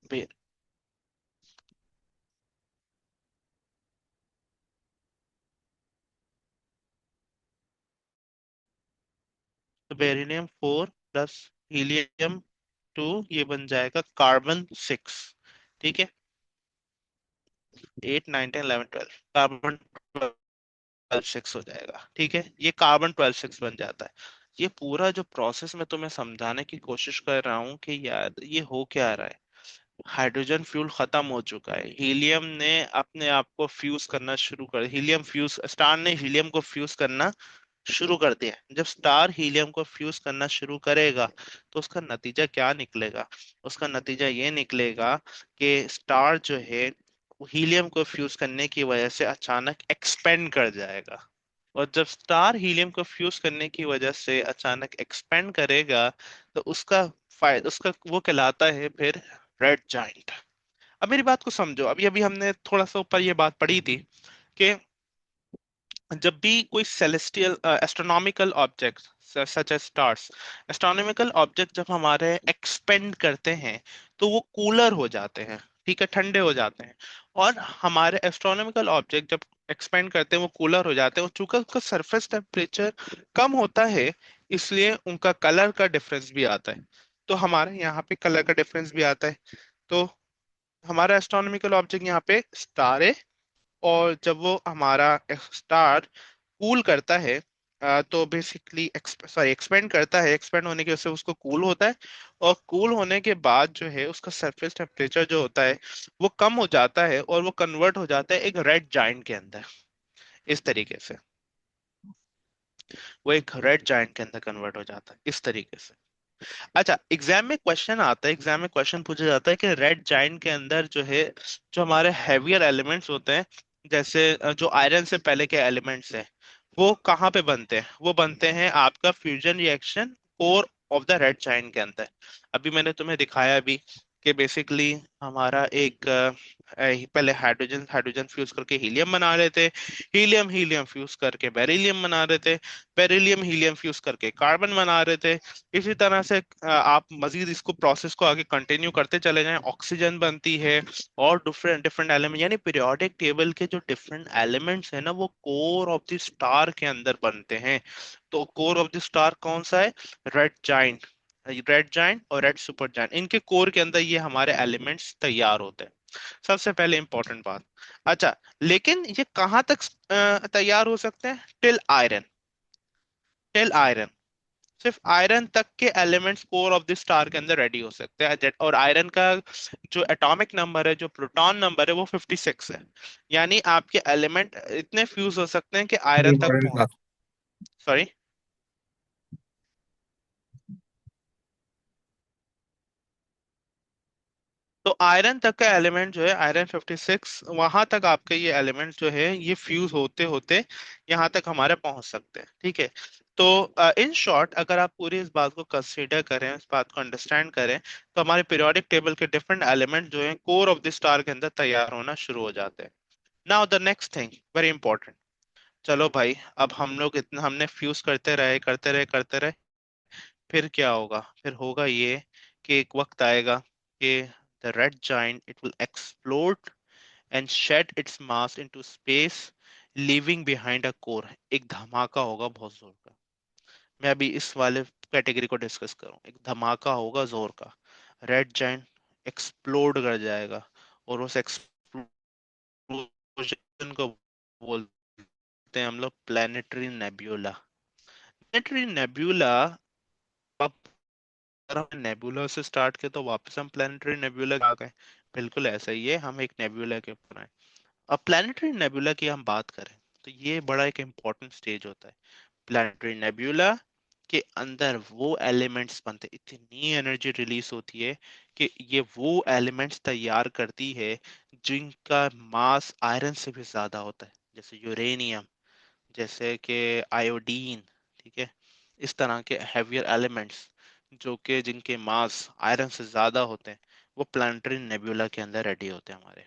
बे, बेरिलियम 4 प्लस हीलियम 2, ये बन जाएगा कार्बन 6। ठीक है, 8 9 10 11 12, कार्बन 12 6 हो जाएगा। ठीक है, ये कार्बन 12 6 बन जाता है। ये पूरा जो प्रोसेस मैं तुम्हें समझाने की कोशिश कर रहा हूँ कि यार ये हो क्या रहा है। हाइड्रोजन फ्यूल खत्म हो चुका है, हीलियम ने अपने आप को फ्यूज करना शुरू कर, हीलियम फ्यूज, स्टार ने हीलियम को फ्यूज करना शुरू कर दिया। जब स्टार हीलियम को फ्यूज करना शुरू करेगा तो उसका नतीजा क्या निकलेगा? उसका नतीजा ये निकलेगा कि स्टार जो है वो हीलियम को फ्यूज करने की वजह से अचानक एक्सपेंड कर जाएगा। और जब स्टार हीलियम को फ्यूज करने की वजह से अचानक एक्सपेंड करेगा तो उसका फायदा, उसका वो कहलाता है फिर रेड जाइंट। अब मेरी बात को समझो, अभी अभी हमने थोड़ा सा ऊपर ये बात पढ़ी थी कि जब भी कोई celestial astronomical object such as stars, astronomical object जब हमारे एक्सपेंड करते हैं तो वो कूलर हो जाते हैं, ठीक है, ठंडे हो जाते हैं। और हमारे एस्ट्रोनॉमिकल ऑब्जेक्ट जब एक्सपेंड करते हैं वो कूलर हो जाते हैं, और चूंकि उसका सरफेस टेम्परेचर कम होता है इसलिए उनका कलर का डिफरेंस भी आता है। तो हमारे यहाँ पे कलर का डिफरेंस भी आता है। तो हमारा एस्ट्रोनॉमिकल ऑब्जेक्ट यहाँ पे स्टार है, और जब वो हमारा स्टार कूल करता है, तो बेसिकली सॉरी एक्सपेंड करता है, एक्सपेंड होने की वजह से उसको कूल होता है। और कूल होने के बाद जो है उसका सरफेस टेम्परेचर जो होता है वो कम हो जाता है, और वो कन्वर्ट हो जाता है एक रेड जाइंट के अंदर। इस तरीके से वो एक रेड जाइंट के अंदर कन्वर्ट हो जाता है, इस तरीके से। अच्छा, एग्जाम में क्वेश्चन आता है, एग्जाम में क्वेश्चन पूछा जाता है कि रेड जाइंट के अंदर जो है, जो हमारे हैवियर एलिमेंट्स होते हैं, जैसे जो आयरन से पहले के एलिमेंट्स हैं, वो कहाँ पे बनते हैं? वो बनते हैं आपका fusion reaction core of the red giant के अंदर। अभी मैंने तुम्हें दिखाया भी कि बेसिकली हमारा एक पहले हाइड्रोजन हाइड्रोजन फ्यूज करके हीलियम बना रहे थे, हीलियम हीलियम फ्यूज करके बेरिलियम बना रहे थे, बेरिलियम हीलियम फ्यूज करके कार्बन बना रहे थे। इसी तरह से आप मजीद इसको प्रोसेस को आगे कंटिन्यू करते चले जाएं, ऑक्सीजन बनती है, और डिफरेंट डिफरेंट एलिमेंट, यानी पीरियोडिक टेबल के जो डिफरेंट एलिमेंट्स है ना वो कोर ऑफ द स्टार के अंदर बनते हैं। तो कोर ऑफ द स्टार कौन सा है? Red giant. रेड जाइंट और रेड सुपर जाइंट, इनके कोर के अंदर ये हमारे एलिमेंट्स तैयार होते हैं। सबसे पहले इंपॉर्टेंट बात। अच्छा, लेकिन ये कहाँ तक तैयार हो सकते हैं? टिल आयरन, टिल आयरन, सिर्फ आयरन तक के elements core of the star के अंदर रेडी हो सकते हैं। और आयरन का जो एटॉमिक नंबर है, जो प्रोटॉन नंबर है, वो 56 है। यानी आपके एलिमेंट इतने फ्यूज हो सकते हैं कि बड़ी आयरन तक इंपॉर्टेंट पहुंच। बात। सॉरी। तो आयरन तक का एलिमेंट जो है, आयरन 56, वहां तक आपके ये एलिमेंट जो है ये फ्यूज होते होते यहाँ तक हमारे पहुंच सकते हैं। ठीक है। तो इन शॉर्ट अगर आप पूरी इस बात को कंसीडर करें, इस बात को अंडरस्टैंड करें, तो हमारे पीरियोडिक टेबल के डिफरेंट एलिमेंट जो है कोर ऑफ द स्टार के अंदर तैयार होना शुरू हो जाते हैं। Now the next thing very important. चलो भाई, अब हम लोग इतना हमने फ्यूज करते रहे करते रहे करते रहे, फिर क्या होगा? फिर होगा ये कि एक वक्त आएगा कि the red giant it will explode and shed its mass into space, leaving behind a core। एक धमाका होगा बहुत जोर का। मैं अभी इस वाले कैटेगरी को डिस्कस करूं, एक धमाका होगा जोर का, रेड जाइंट एक्सप्लोड कर जाएगा, और उस एक्सप्लोजन को बोलते हैं हम लोग प्लानिटरी नेब्यूला। प्लानिटरी नेब्यूला, अब अगर हम नेबुला से स्टार्ट किया तो वापस हम प्लानिटरी नेबुला आ गए। बिल्कुल ऐसा ही है, हम एक नेबुला के ऊपर आए। अब प्लानिटरी नेबुला की हम बात करें तो ये बड़ा एक इंपॉर्टेंट स्टेज होता है। प्लानिटरी नेबुला के अंदर वो एलिमेंट्स बनते, इतनी एनर्जी रिलीज होती है कि ये वो एलिमेंट्स तैयार करती है जिनका मास आयरन से भी ज्यादा होता है, जैसे यूरेनियम, जैसे कि आयोडीन। ठीक है, इस तरह के हैवियर एलिमेंट्स जो कि जिनके मास आयरन से ज्यादा होते हैं, वो प्लानिटरी नेबुला के अंदर रेडी होते हैं हमारे।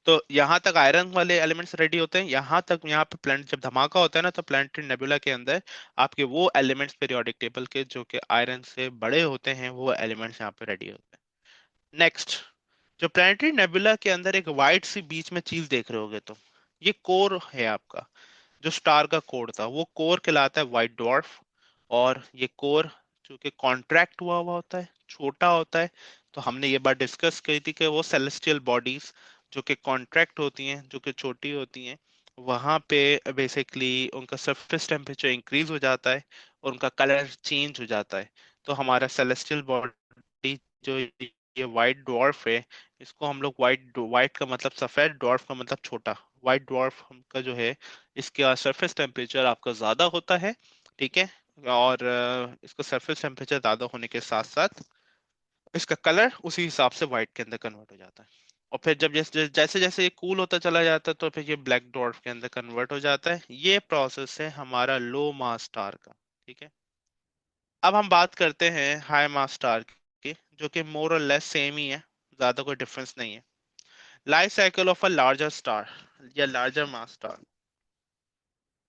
तो यहाँ तक आयरन वाले एलिमेंट्स रेडी होते हैं, यहाँ तक यहाँ पे प्लान जब धमाका होता है ना तो प्लानिटरी नेबुला के अंदर आपके वो एलिमेंट्स पीरियोडिक टेबल के जो कि आयरन से बड़े होते हैं, वो एलिमेंट्स यहाँ पे रेडी होते हैं। नेक्स्ट, जो प्लानिटरी नेबुला के अंदर एक वाइट सी बीच में चीज देख रहे होगे तो ये कोर है आपका। जो स्टार का कोर था वो कोर कहलाता है व्हाइट डॉर्फ। और ये कोर जो कि कॉन्ट्रैक्ट हुआ हुआ होता है, छोटा होता है। तो हमने ये बात डिस्कस की थी कि वो सेलेस्टियल बॉडीज जो कि कॉन्ट्रैक्ट होती हैं, जो कि छोटी होती हैं, वहां पे बेसिकली उनका सरफेस टेम्परेचर इंक्रीज हो जाता है और उनका कलर चेंज हो जाता है। तो हमारा सेलेस्टियल बॉडी जो ये वाइट डॉर्फ है, इसको हम लोग वाइट, वाइट का मतलब सफेद, डॉर्फ का मतलब छोटा। वाइट डॉर्फ का जो है, इसका सरफेस टेम्परेचर आपका ज्यादा होता है, ठीक है। और इसका सरफेस टेम्परेचर ज्यादा होने के साथ साथ इसका कलर उसी हिसाब से व्हाइट के अंदर कन्वर्ट हो जाता है। और फिर जब जैसे जैसे जैसे ये कूल होता चला जाता है, तो फिर ये ब्लैक डॉर्फ के अंदर कन्वर्ट हो जाता है। ये प्रोसेस है हमारा लो मास स्टार का, ठीक है। अब हम बात करते हैं हाई मास स्टार की, जो कि मोर और लेस सेम ही है, ज्यादा कोई डिफरेंस नहीं है। Life cycle of a larger star या लार्जर मास स्टार,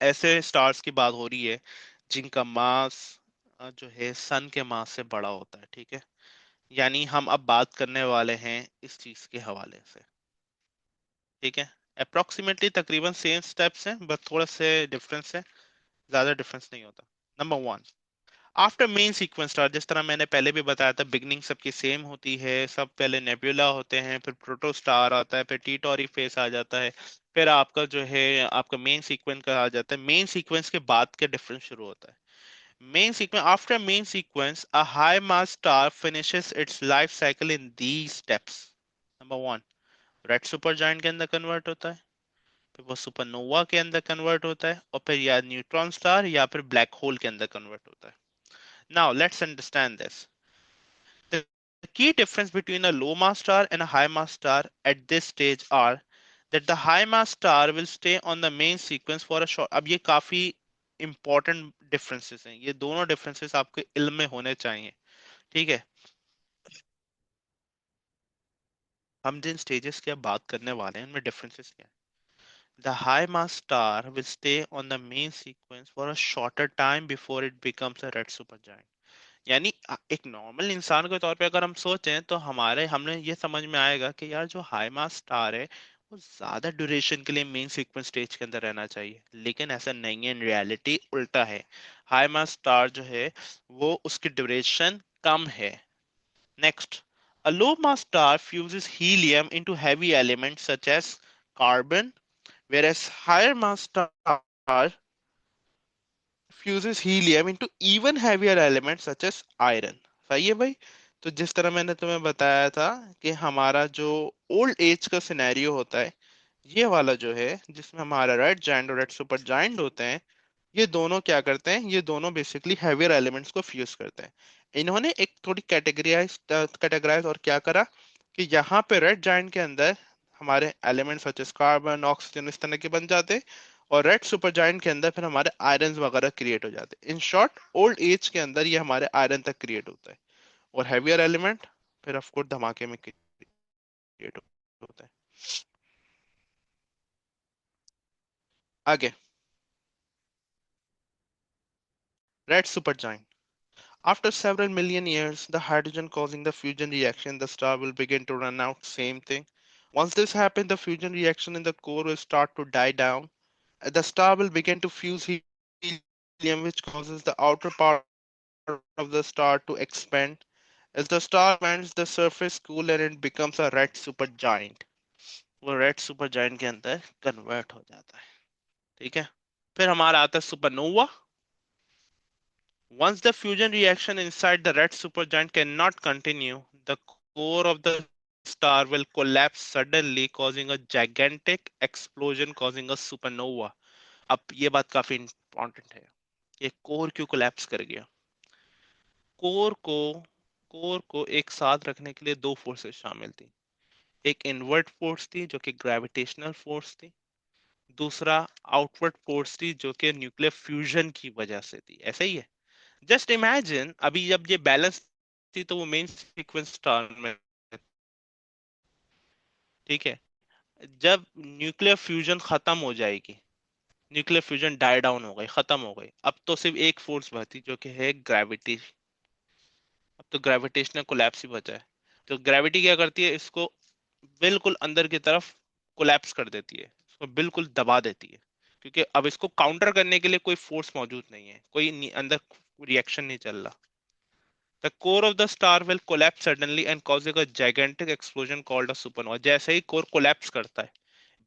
ऐसे स्टार्स की बात हो रही है जिनका मास जो है सन के मास से बड़ा होता है, ठीक है। यानी हम अब बात करने वाले हैं इस चीज के हवाले से, ठीक है। अप्रोक्सीमेटली तकरीबन सेम स्टेप्स हैं, बस थोड़ा से डिफरेंस है, ज्यादा डिफरेंस नहीं होता। Number one, after main sequence star, जिस तरह मैंने पहले भी बताया था, बिगनिंग सबकी सेम होती है। सब पहले नेबुला होते हैं, फिर प्रोटो स्टार आता है, फिर टीटोरी फेस आ जाता है, फिर आपका जो है आपका मेन सीक्वेंस का आ जाता है। मेन सीक्वेंस के बाद के डिफरेंस शुरू होता है। Main sequence After main sequence, a high mass star finishes its life cycle in these steps. Number one, red Supergiant के अंदर कन्वर्ट होता है, फिर वो सुपरनोवा के अंदर कन्वर्ट होता है, और फिर या न्यूट्रॉन स्टार या फिर ब्लैक होल के अंदर कन्वर्ट होता है। Now let's understand this. The key difference between a low mass star and a high mass star at this stage are that the high mass star will stay on the main sequence for a short। अब ये काफी important differences हैं, ये दोनों differences आपके इल्म में होने चाहिए, ठीक है। हम जिन स्टेजेस की अब बात करने वाले हैं उनमें डिफरेंसेस क्या है। The high mass star will stay on the main sequence for a shorter time before it becomes a red Supergiant. यानी एक नॉर्मल इंसान के तौर पे अगर हम सोचें तो हमारे हमने ये समझ में आएगा कि यार जो हाई मास स्टार है वो ज्यादा ड्यूरेशन के लिए मेन सीक्वेंस स्टेज के अंदर रहना चाहिए, लेकिन ऐसा नहीं है। इन रियलिटी उल्टा है। हाई मास स्टार जो है वो उसकी ड्यूरेशन कम है। Next, a low mass star fuses helium into heavy elements such as carbon, whereas higher mass star fuses helium into even heavier elements such as iron। सही है भाई। तो जिस तरह मैंने तुम्हें बताया था कि हमारा जो ओल्ड एज का सिनेरियो होता है, ये वाला जो है जिसमें हमारा रेड जायंट और रेड सुपर जायंट होते हैं, ये दोनों क्या करते हैं, ये दोनों बेसिकली हैवियर एलिमेंट्स को फ्यूज करते हैं। इन्होंने एक थोड़ी कैटेगराइज और क्या करा कि यहाँ पे रेड जायंट के अंदर हमारे elements such as carbon, oxygen इस तरह के बन जाते हैं, और रेड सुपर जायंट के अंदर फिर हमारे आयरन वगैरह क्रिएट हो जाते हैं। इन शॉर्ट ओल्ड एज के अंदर ये हमारे आयरन तक क्रिएट होता है, और हैवियर एलिमेंट फिर ऑफकोर्स धमाके में क्रिएट होता है। आगे, red super giant. After several million years, the hydrogen causing the fusion reaction, the star will begin to run out. Same thing. Once this happens, the fusion reaction in the core will start to die down. The star will begin to fuse helium, which causes the outer part of the star to expand. As the star expands, the surface cools and it becomes a red supergiant. वो red super giant के अंदर convert हो जाता है, ठीक है। फिर हमारा आता है supernova. Once the fusion reaction inside the red supergiant cannot continue, the core of the star will collapse suddenly, causing a gigantic explosion, causing a supernova. अब ये बात काफी इंपॉर्टेंट है, ये कोर क्यों कोलैप्स कर गया। कोर को कोर को एक साथ रखने के लिए दो फोर्सेस शामिल थी। एक इनवर्ट फोर्स थी जो कि ग्रेविटेशनल फोर्स थी, दूसरा आउटवर्ड फोर्स थी जो कि न्यूक्लियर फ्यूजन की वजह से थी। ऐसा ही है। जस्ट इमेजिन अभी जब ये बैलेंस थी तो वो मेन सीक्वेंस स्टार में, ठीक है। जब न्यूक्लियर फ्यूजन खत्म हो जाएगी, न्यूक्लियर फ्यूजन डाई डाउन हो गई, खत्म हो गई, अब तो सिर्फ एक फोर्स बची जो कि है ग्रेविटी। अब तो ग्रेविटेशनल कोलैप्स ही बचा है। तो ग्रेविटी क्या करती है, इसको बिल्कुल अंदर की तरफ कोलैप्स कर देती है, इसको बिल्कुल दबा देती है, क्योंकि अब इसको काउंटर करने के लिए कोई फोर्स मौजूद नहीं है, कोई अंदर रिएक्शन नहीं चल रहा। The core of the star will collapse suddenly and causing a gigantic explosion called a supernova. जैसे ही कोर कोलैप्स करता है,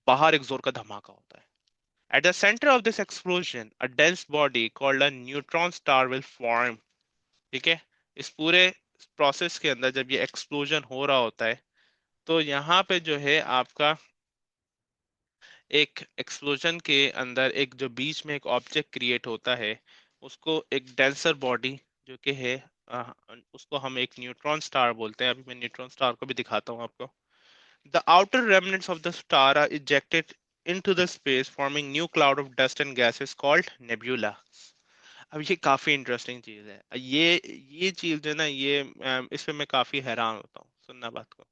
बाहर एक जोर का धमाका होता है। At the center of this explosion, a dense body called a neutron star will form। ठीक है। इस पूरे प्रोसेस के अंदर जब ये एक्सप्लोजन हो रहा होता है, तो यहाँ पे जो है आपका एक एक्सप्लोजन के अंदर एक जो बीच में एक ऑब्जेक्ट क्रिएट होता है, उसको एक डेंसर बॉडी जो कि है, उसको हम एक न्यूट्रॉन स्टार बोलते हैं। अभी मैं न्यूट्रॉन स्टार को भी दिखाता हूँ आपको। The outer remnants of the star are ejected into the space, forming new cloud of dust and gases called nebula। अब ये काफी इंटरेस्टिंग चीज है। ये चीज जो है ना, ये इस पे मैं काफी हैरान होता हूँ, सुनना बात को।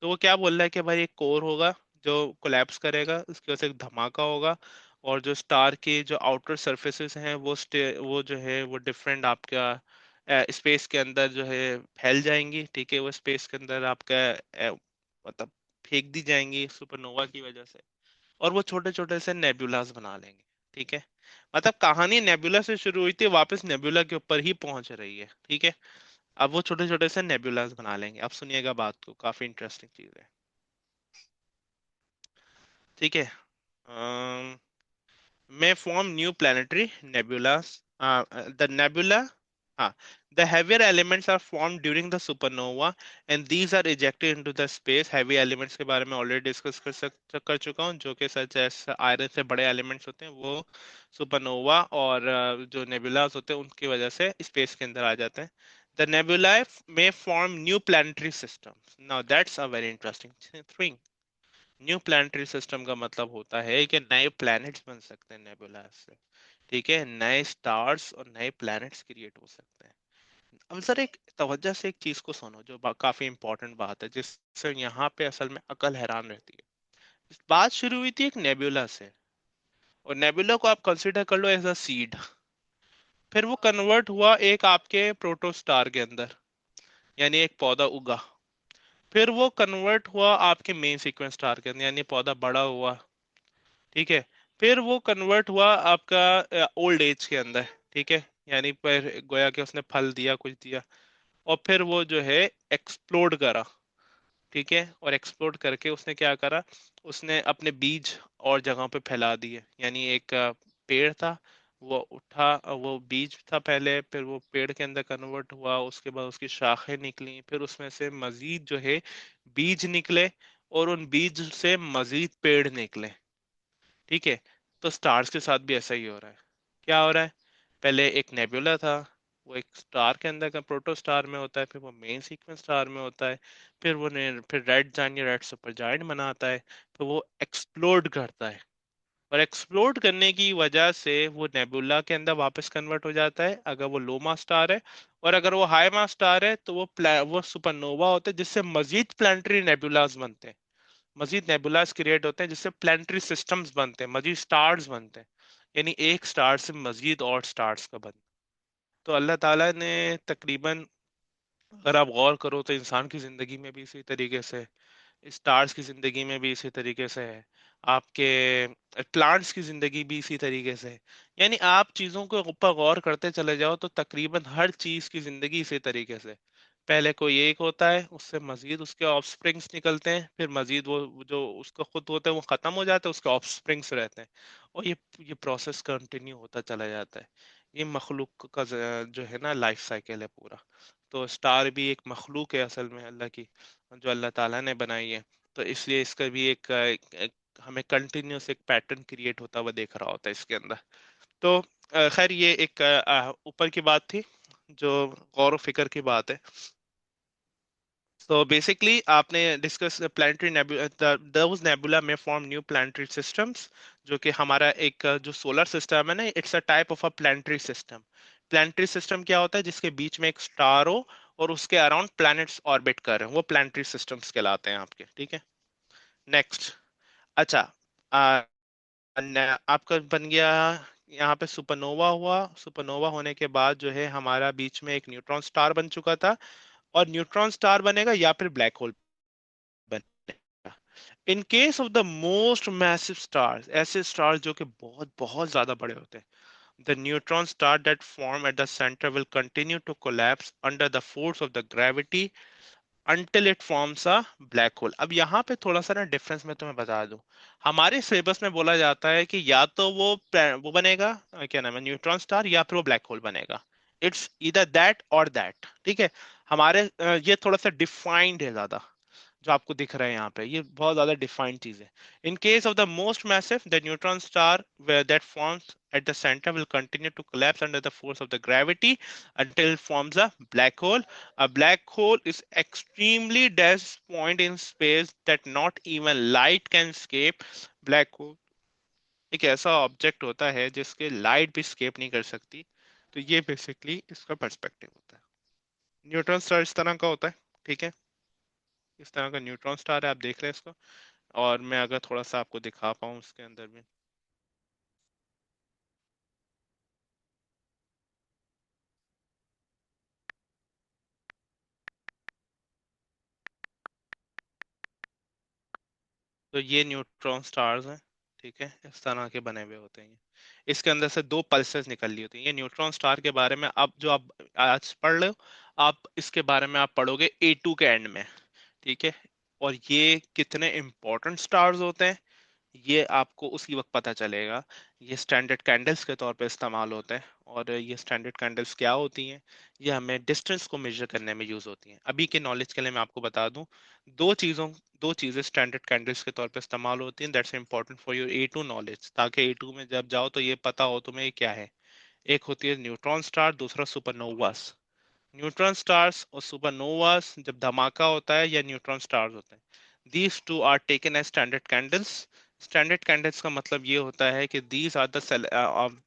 तो वो क्या बोल रहा है कि भाई एक कोर होगा जो कोलैप्स करेगा, उसकी वजह से एक धमाका होगा, और जो स्टार के जो आउटर सरफेसेस हैं वो जो है वो डिफरेंट आपका स्पेस के अंदर जो है फैल जाएंगी। ठीक है, वो स्पेस के अंदर आपका मतलब फेंक दी जाएंगी सुपरनोवा की वजह से, और वो छोटे छोटे से नेबुलास बना लेंगे। ठीक है, मतलब कहानी नेबुला से शुरू हुई थी, वापस नेबुला के ऊपर ही पहुंच रही है। ठीक है, अब वो छोटे छोटे से नेबुलास बना लेंगे। अब सुनिएगा बात को, काफी इंटरेस्टिंग चीज है। ठीक है, may form new planetary nebulas. The nebula, the heavier elements are formed during the supernova, and these are ejected into the space। heavy elements के बारे में ऑलरेडी डिस्कस कर चुका हूँ, जो कि सच जैसे आयरन से बड़े एलिमेंट्स होते हैं, वो सुपरनोवा और जो नेबुलास होते हैं उनकी वजह से स्पेस के अंदर आ जाते हैं। The nebulae may form new planetary systems। Now that's a very interesting thing। New planetary system का मतलब होता है कि नए प्लैनेट्स बन सकते हैं नेबुला से। ठीक है, नए स्टार्स और नए प्लैनेट्स क्रिएट हो सकते हैं। अब सर एक तवज्जो से एक चीज को सुनो, जो काफी इंपॉर्टेंट बात है, जिससे यहाँ पे असल में अकल हैरान रहती है। इस बात शुरू हुई थी एक नेबुला से, और नेबुला को आप कंसिडर कर लो एज अ सीड। फिर वो कन्वर्ट हुआ एक आपके प्रोटोस्टार के अंदर, यानी एक पौधा उगा। फिर वो कन्वर्ट हुआ आपके मेन सीक्वेंस स्टार के अंदर, यानी पौधा बड़ा हुआ। ठीक है, फिर वो कन्वर्ट हुआ आपका ओल्ड एज के अंदर। ठीक है, यानी पर गोया कि उसने फल दिया, कुछ दिया, और फिर वो जो है एक्सप्लोड करा। ठीक है, और एक्सप्लोड करके उसने क्या करा, उसने अपने बीज और जगहों पे फैला दिए। यानी एक पेड़ था, वो उठा, वो बीज था पहले, फिर वो पेड़ के अंदर कन्वर्ट हुआ, उसके बाद उसकी शाखें निकली, फिर उसमें से मजीद जो है बीज निकले, और उन बीज से मजीद पेड़ निकले। ठीक है, तो स्टार्स के साथ भी ऐसा ही हो रहा है। क्या हो रहा है, पहले एक नेबुला था, वो एक स्टार के अंदर का प्रोटो स्टार में होता है, फिर वो मेन सीक्वेंस स्टार में होता है, फिर फिर रेड जाइंट या रेड सुपर जाइंट बनाता है, फिर वो एक्सप्लोड करता है, और एक्सप्लोड करने की वजह से वो नेबुला के अंदर वापस कन्वर्ट हो जाता है अगर वो लो मास स्टार है। और अगर वो हाई मास स्टार है तो वो सुपरनोवा होता है, जिससे मजीद प्लानिटरी नेबुलास बनते हैं, मजीद नेबुलास क्रिएट होते हैं, जिससे प्लानिटरी सिस्टम्स बनते हैं, मजीद स्टार्स बनते हैं। यानी एक स्टार से मजीद और स्टार्स का बनना। तो अल्लाह ताला ने तकरीबन, अगर आप गौर करो तो इंसान की जिंदगी में भी इसी तरीके से, स्टार्स की जिंदगी में भी इसी तरीके से है, आपके प्लांट्स की जिंदगी भी इसी तरीके से है। यानी आप चीजों के ऊपर गौर करते चले जाओ तो तकरीबन हर चीज की जिंदगी इसी तरीके से। पहले कोई एक होता है, उससे मजीद उसके ऑफस्प्रिंग्स निकलते हैं, फिर मजीद वो जो उसका खुद होता है वो खत्म हो जाता है, उसके ऑफस्प्रिंग्स रहते हैं, और ये प्रोसेस कंटिन्यू होता चला जाता है। ये मखलूक का जो है ना लाइफ साइकिल है पूरा। तो स्टार भी एक मखलूक है असल में अल्लाह की, जो अल्लाह ताला ने बनाई है। तो इसलिए इसका भी हमें कंटिन्यूस एक पैटर्न क्रिएट होता हुआ देख रहा होता है इसके अंदर। तो खैर ये एक ऊपर की बात थी, जो गौर व फिक्र की बात है। तो बेसिकली आपने डिस्कस प्लानिटरी नेबुला, दोस नेबुला में फॉर्म न्यू प्लानिटरी सिस्टम्स, जो कि हमारा एक जो सोलर सिस्टम है ना, it's a type of a planetary system. Planetary system क्या होता है, जिसके बीच में एक स्टार हो और उसके अराउंड प्लैनेट्स ऑर्बिट कर रहे हैं, वो प्लानिटरी सिस्टम्स कहलाते हैं आपके। ठीक है, नेक्स्ट। अच्छा, आ, आपका बन गया, यहाँ पे सुपरनोवा हुआ। सुपरनोवा होने के बाद जो है हमारा बीच में एक न्यूट्रॉन स्टार बन चुका था, और न्यूट्रॉन स्टार बनेगा या फिर ब्लैक होल बनेगा। In case of the most massive stars, ऐसे स्टार्स जो कि बहुत बहुत ज्यादा बड़े होते हैं, The neutron star that form at the center will continue to collapse under the force of the gravity until it forms a black hole. अब यहाँ पे थोड़ा सा ना डिफरेंस मैं तुम्हें बता दूं। हमारे सिलेबस में बोला जाता है कि या तो वो बनेगा, क्या नाम है, न्यूट्रॉन स्टार, या फिर वो ब्लैक होल बनेगा। इट्स इधर दैट और दैट, ठीक है। हमारे ये थोड़ा सा डिफाइंड है ज्यादा, जो आपको दिख रहा है यहाँ पे, ये बहुत ज्यादा डिफाइंड चीज है। In case of the most massive, the neutron star where that forms at the center will continue to collapse under the force of the gravity until it forms a black hole. A black hole is extremely dense point in space that not even light can escape. Black hole एक ऐसा object होता है जिसके light भी escape नहीं कर सकती। तो ये बेसिकली इसका पर्सपेक्टिव होता है। न्यूट्रॉन स्टार इस तरह का होता है, ठीक है। इस तरह का न्यूट्रॉन स्टार है, आप देख रहे हैं इसको। और मैं अगर थोड़ा सा आपको दिखा पाऊँ उसके अंदर में, तो ये न्यूट्रॉन स्टार्स हैं, ठीक है। इस तरह के बने हुए होते हैं ये। इसके अंदर से दो पल्सेस निकल रही होती हैं। ये न्यूट्रॉन स्टार के बारे में अब जो आप आज पढ़ रहे हो, आप इसके बारे में आप पढ़ोगे A2 के एंड में, ठीक है। और ये कितने इंपॉर्टेंट स्टार्स होते हैं ये आपको उसी वक्त पता चलेगा। ये स्टैंडर्ड कैंडल्स के तौर पे इस्तेमाल होते हैं। और ये स्टैंडर्ड कैंडल्स क्या होती हैं? ये हमें डिस्टेंस को मेजर करने में यूज होती हैं। अभी के नॉलेज के लिए मैं आपको बता दूं, दो चीजों दो चीजें स्टैंडर्ड कैंडल्स के तौर पे इस्तेमाल होती हैं। That's important for your A2 knowledge, ताकि A2 में जब जाओ तो ये पता हो तुम्हें ये क्या है। एक होती है न्यूट्रॉन स्टार, दूसरा सुपरनोवास। न्यूट्रॉन स्टार्स और सुपरनोवास जब धमाका होता है या न्यूट्रॉन स्टार्स होते हैं, these two are taken as standard candles. Standard candles का मतलब ये होता है कि these are the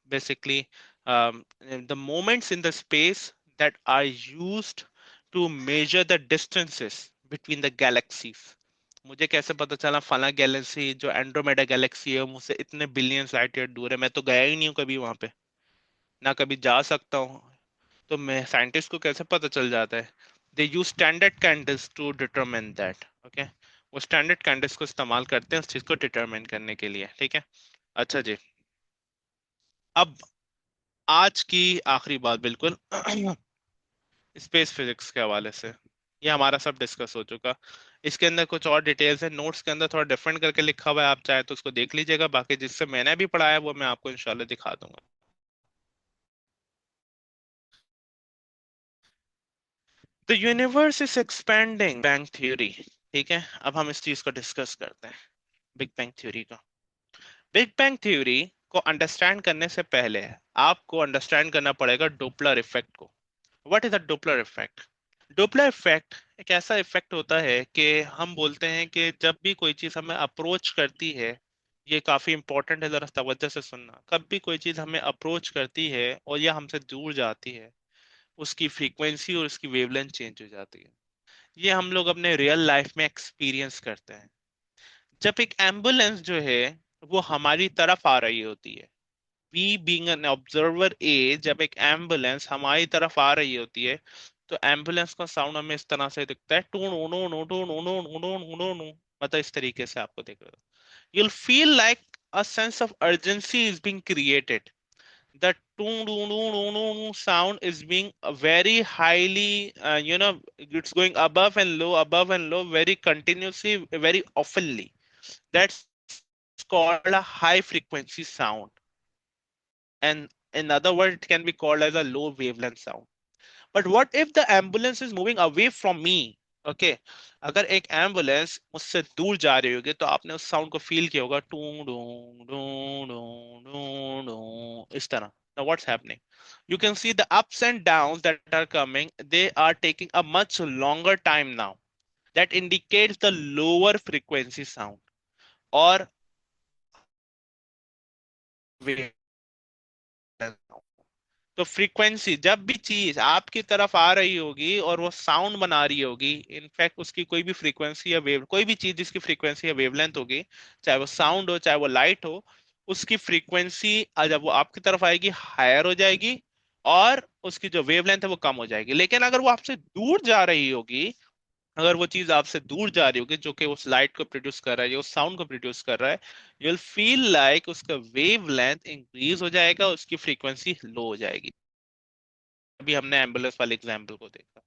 basically the moments in the space that are used to measure the distances between the galaxies। मुझे कैसे पता चला फला गैलेक्सी जो एंड्रोमेडा गैलेक्सी है मुझसे इतने बिलियन लाइट ईयर दूर है? मैं तो गया ही नहीं हूँ कभी वहां पे, ना कभी जा सकता हूँ। तो मैं साइंटिस्ट को कैसे पता चल जाता है? They use standard candles to determine that, okay. वो स्टैंडर्ड कैंडल्स को इस्तेमाल करते हैं उस चीज को डिटरमिन करने के लिए, ठीक है। अच्छा जी, अब आज की आखिरी बात बिल्कुल स्पेस फिजिक्स के हवाले से। ये हमारा सब डिस्कस हो चुका। इसके अंदर कुछ और डिटेल्स है, नोट्स के अंदर थोड़ा डिफरेंट करके लिखा हुआ है, आप चाहे तो उसको देख लीजिएगा। बाकी जिससे मैंने भी पढ़ाया वो मैं आपको इंशाल्लाह दिखा दूंगा। The universe is expanding, bang theory, ठीक है। अब हम इस चीज को डिस्कस करते हैं, बिग बैंग थ्योरी को। बिग बैंग थ्योरी को अंडरस्टैंड करने से पहले आपको अंडरस्टैंड करना पड़ेगा डोपलर इफेक्ट को। What is the Doppler effect? Doppler effect एक ऐसा इफेक्ट होता है कि हम बोलते हैं कि जब भी कोई चीज हमें अप्रोच करती है, ये काफी इंपॉर्टेंट है, जरा तवज्जो से सुनना। कब भी कोई चीज हमें अप्रोच करती है और ये हमसे दूर जाती है, उसकी फ्रीक्वेंसी और उसकी वेवलेंथ चेंज हो जाती है। ये हम लोग अपने रियल लाइफ में एक्सपीरियंस करते हैं। जब एक एम्बुलेंस जो है वो हमारी तरफ आ रही होती है, वी बीइंग एन ऑब्जर्वर ए, जब एक एम्बुलेंस हमारी तरफ आ रही होती है तो एम्बुलेंस का साउंड हमें इस तरह से दिखता है, टू नो नो नो टू नो नो नो नो नो, मतलब इस तरीके से आपको दिख रहा है। you'll feel like a sense of urgency is being created। The toon toon toon toon toon sound is being very highly, it's going above and low, very continuously, very oftenly. That's called a high frequency sound. And in other words, it can be called as a low wavelength sound. But what if the ambulance is moving away from me? Okay okay. अगर एक ambulance मुझसे दूर जा रही होगी तो आपने उस साउंड को फील किया होगा, टू डू डू डू डू डू, इस तरह। now what's happening? You can see the ups and downs that are coming, they are taking a much longer time now. That indicates the lower frequency sound or wave। तो फ्रीक्वेंसी, जब भी चीज आपकी तरफ आ रही होगी और वो साउंड बना रही होगी, इनफैक्ट उसकी कोई भी फ्रीक्वेंसी या वेव, कोई भी चीज जिसकी फ्रीक्वेंसी या वेवलेंथ होगी, चाहे वो साउंड हो चाहे वो लाइट हो, उसकी फ्रीक्वेंसी जब वो आपकी तरफ आएगी हायर हो जाएगी और उसकी जो वेवलेंथ है वो कम हो जाएगी। लेकिन अगर वो आपसे दूर जा रही होगी अगर वो चीज आपसे दूर जा रही होगी, जो कि उस लाइट को प्रोड्यूस कर रहा है या उस साउंड को प्रोड्यूस कर रहा है, यू विल फील लाइक उसका वेव लेंथ इंक्रीज हो जाएगा, उसकी फ्रीक्वेंसी लो हो जाएगी। अभी हमने एम्बुलेंस वाले एग्जाम्पल को देखा।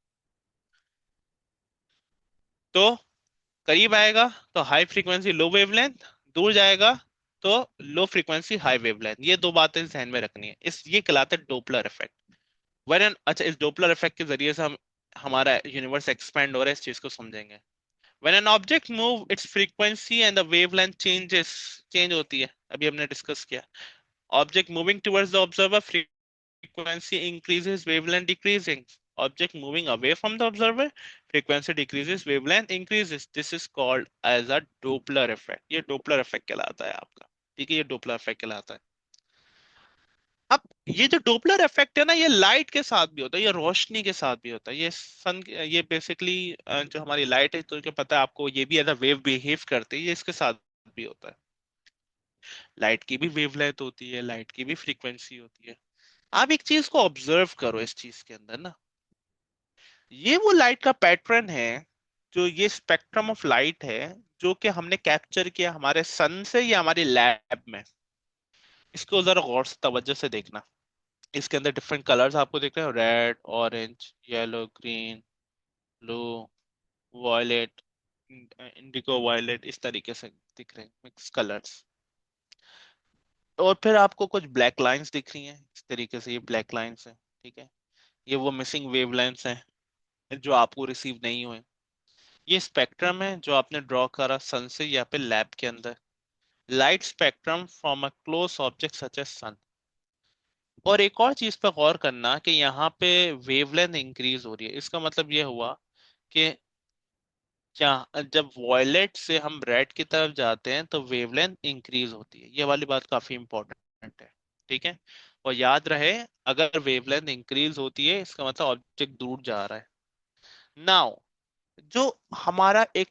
तो करीब आएगा तो हाई फ्रीक्वेंसी लो वेवलेंथ, दूर जाएगा तो लो फ्रीक्वेंसी हाई वेवलेंथ। ये दो बातें ध्यान में रखनी है। इस ये कहलाता है डोपलर इफेक्ट। अच्छा, इस डोपलर इफेक्ट के जरिए से हम हमारा यूनिवर्स एक्सपेंड हो रहा है, इस चीज को समझेंगे। When an object move, its frequency and the wavelength change होती है, अभी हमने डिस्कस किया। Object moving towards the observer, frequency increases, wavelength decreasing. Object moving away from the observer, frequency decreases, wavelength increases. This is called as a Doppler effect. ये Doppler effect कहलाता है आपका। ठीक है, ये Doppler effect कहलाता है। अब ये जो डोपलर इफेक्ट है ना, ये लाइट के साथ भी होता है, ये रोशनी के साथ भी होता है। ये बेसिकली जो हमारी लाइट है, तो क्या पता है आपको, ये भी एज अ वेव बिहेव करती है, ये इसके साथ भी होता है। लाइट की भी वेवलेंथ होती है, लाइट की भी फ्रीक्वेंसी होती है। आप एक चीज को ऑब्जर्व करो इस चीज के अंदर ना, ये वो लाइट का पैटर्न है, जो ये स्पेक्ट्रम ऑफ लाइट है, जो कि हमने कैप्चर किया हमारे सन से या हमारी लैब में। इसको जरा गौर से तवज्जो से देखना। इसके अंदर डिफरेंट कलर्स आपको दिख रहे हैं, red, orange, yellow, green, blue, violet, indigo violet, इस तरीके से दिख रहे हैं मिक्स कलर्स। और फिर आपको कुछ ब्लैक लाइंस दिख रही हैं इस तरीके से, ये ब्लैक लाइंस है। ठीक है, ये वो मिसिंग वेवलेंथ्स हैं जो आपको रिसीव नहीं हुए। ये स्पेक्ट्रम है जो आपने ड्रॉ करा सन से या फिर लैब के अंदर। Light spectrum from a close object such as sun. और एक और चीज पर गौर करना कि यहाँ पे वेवलेंथ इंक्रीज हो रही है, इसका मतलब ये हुआ कि जब वॉयलेट से हम रेड की तरफ जाते हैं तो वेवलेंथ इंक्रीज होती है। ये वाली बात काफी इंपॉर्टेंट है। ठीक है, और याद रहे, अगर वेवलेंथ इंक्रीज होती है इसका मतलब ऑब्जेक्ट दूर जा रहा है। नाउ, जो हमारा एक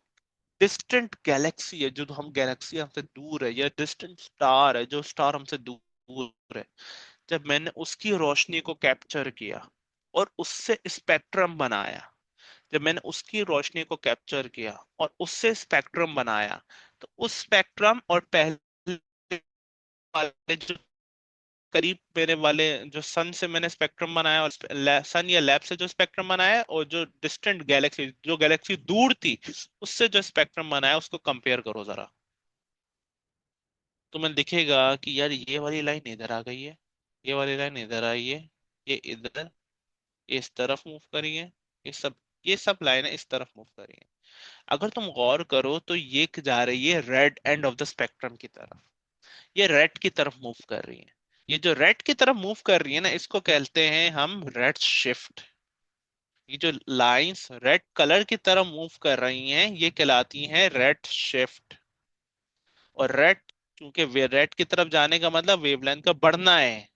डिस्टेंट गैलेक्सी है, जो हम गैलेक्सी हमसे दूर है, या डिस्टेंट स्टार है, जो स्टार हमसे दूर है, जब मैंने उसकी रोशनी को कैप्चर किया और उससे स्पेक्ट्रम बनाया, जब मैंने उसकी रोशनी को कैप्चर किया और उससे स्पेक्ट्रम बनाया, तो उस स्पेक्ट्रम और पहले वाले जो करीब मेरे वाले जो सन से मैंने स्पेक्ट्रम बनाया, और सन या लैब से जो स्पेक्ट्रम बनाया, और जो डिस्टेंट गैलेक्सी, जो गैलेक्सी दूर थी, उससे जो स्पेक्ट्रम बनाया, उसको कंपेयर करो जरा। तो मैं दिखेगा कि यार ये वाली लाइन इधर आ गई है, ये वाली लाइन इधर आई है, ये इधर, ये इस तरफ मूव करी है, ये सब लाइनें इस तरफ मूव करी है। अगर तुम गौर करो तो ये जा रही है red end of the spectrum की तरफ, ये रेड की तरफ मूव कर रही है। ये जो रेड की तरफ मूव कर रही है ना, इसको कहते हैं हम रेड शिफ्ट। ये जो लाइंस रेड कलर की तरफ मूव कर रही हैं, ये कहलाती हैं रेड शिफ्ट। और रेड, क्योंकि रेड की तरफ जाने का मतलब वेवलेंथ का बढ़ना है,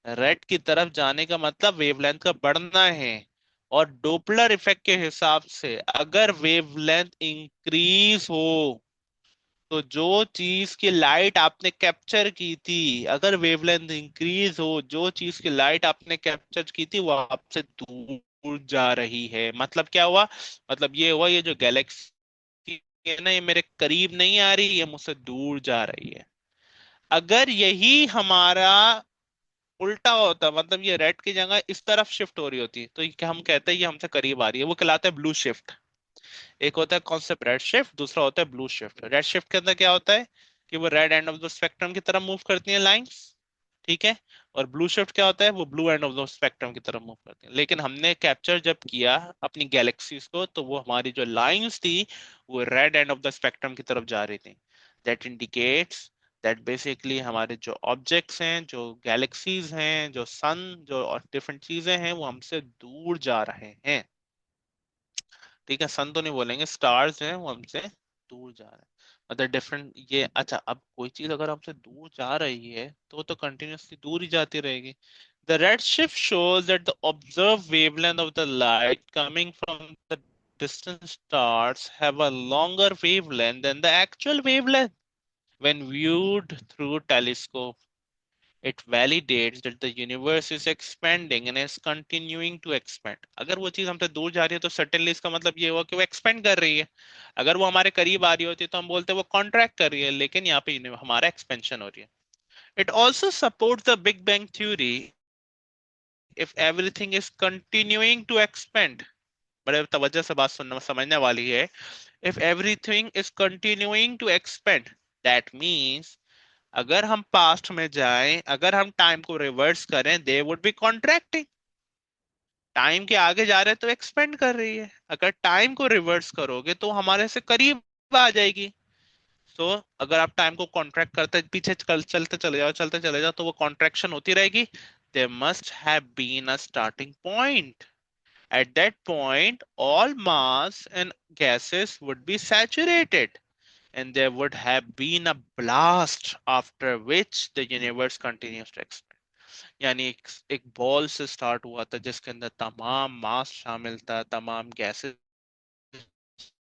रेड की तरफ जाने का मतलब वेवलेंथ का बढ़ना है। और डोपलर इफेक्ट के हिसाब से अगर वेवलेंथ इंक्रीज हो, तो जो चीज की लाइट आपने कैप्चर की थी, अगर वेवलेंथ इंक्रीज हो, जो चीज की लाइट आपने कैप्चर की थी वो आपसे दूर जा रही है। मतलब क्या हुआ? मतलब ये हुआ, ये जो गैलेक्सी है ना, ये मेरे करीब नहीं आ रही, ये मुझसे दूर जा रही है। अगर यही हमारा उल्टा होता, मतलब ये रेड की जगह इस तरफ शिफ्ट हो रही होती, तो ये हम कहते हैं ये हमसे करीब आ रही है, वो कहलाता है ब्लू शिफ्ट। एक होता है कॉन्सेप्ट रेड शिफ्ट, दूसरा होता है ब्लू शिफ्ट। रेड शिफ्ट के अंदर क्या होता है कि वो red end of the spectrum की तरफ मूव करती हैं लाइंस। ठीक है, और ब्लू शिफ्ट क्या होता है, वो blue end of the spectrum की तरफ मूव करती हैं। लेकिन हमने कैप्चर जब किया अपनी गैलेक्सीज को, तो वो हमारी जो लाइंस थी वो red end of the spectrum की तरफ जा रही थी। दैट इंडिकेट्स दैट बेसिकली हमारे जो ऑब्जेक्ट्स हैं, जो गैलेक्सीज हैं, जो सन, जो डिफरेंट चीजें हैं, वो हमसे दूर जा रहे हैं। ठीक है, सन तो नहीं बोलेंगे, स्टार्स हैं, वो हमसे दूर जा रहे हैं। मतलब डिफरेंट ये। अच्छा, अब कोई चीज अगर हमसे दूर जा रही है तो कंटिन्यूअसली दूर ही जाती रहेगी। The redshift shows that the observed wavelength of the light coming from the distant stars have a longer wavelength than the actual wavelength when viewed through telescope. It validates that the universe is expanding and is continuing to expand. अगर वो चीज हमसे दूर जा रही है तो certainly इसका मतलब ये हुआ कि वो expand कर रही है. अगर वो हमारे करीब आ रही होती तो हम बोलते वो contract कर रही है, लेकिन यहाँ पे हमारा expansion हो रही है. It also supports the Big Bang theory if everything is continuing to expand. बड़े तवज्जो से बात सुनना समझने वाली है. If everything is continuing to expand, that means अगर हम पास्ट में जाएं, अगर हम टाइम को रिवर्स करें, they would be contracting. Time के आगे जा रहे हैं तो एक्सपेंड कर रही है. अगर टाइम को रिवर्स करोगे तो हमारे से करीब आ जाएगी. तो अगर आप टाइम को कॉन्ट्रैक्ट करते पीछे चलते चले जाओ तो वो कॉन्ट्रैक्शन होती रहेगी. There must have been a starting point. At that point, all mass and gases would be saturated, and there would have been a blast after which the universe continues to expand. यानी एक ball से start हुआ था जिसके अंदर तमाम मास शामिल था, तमाम गैसेस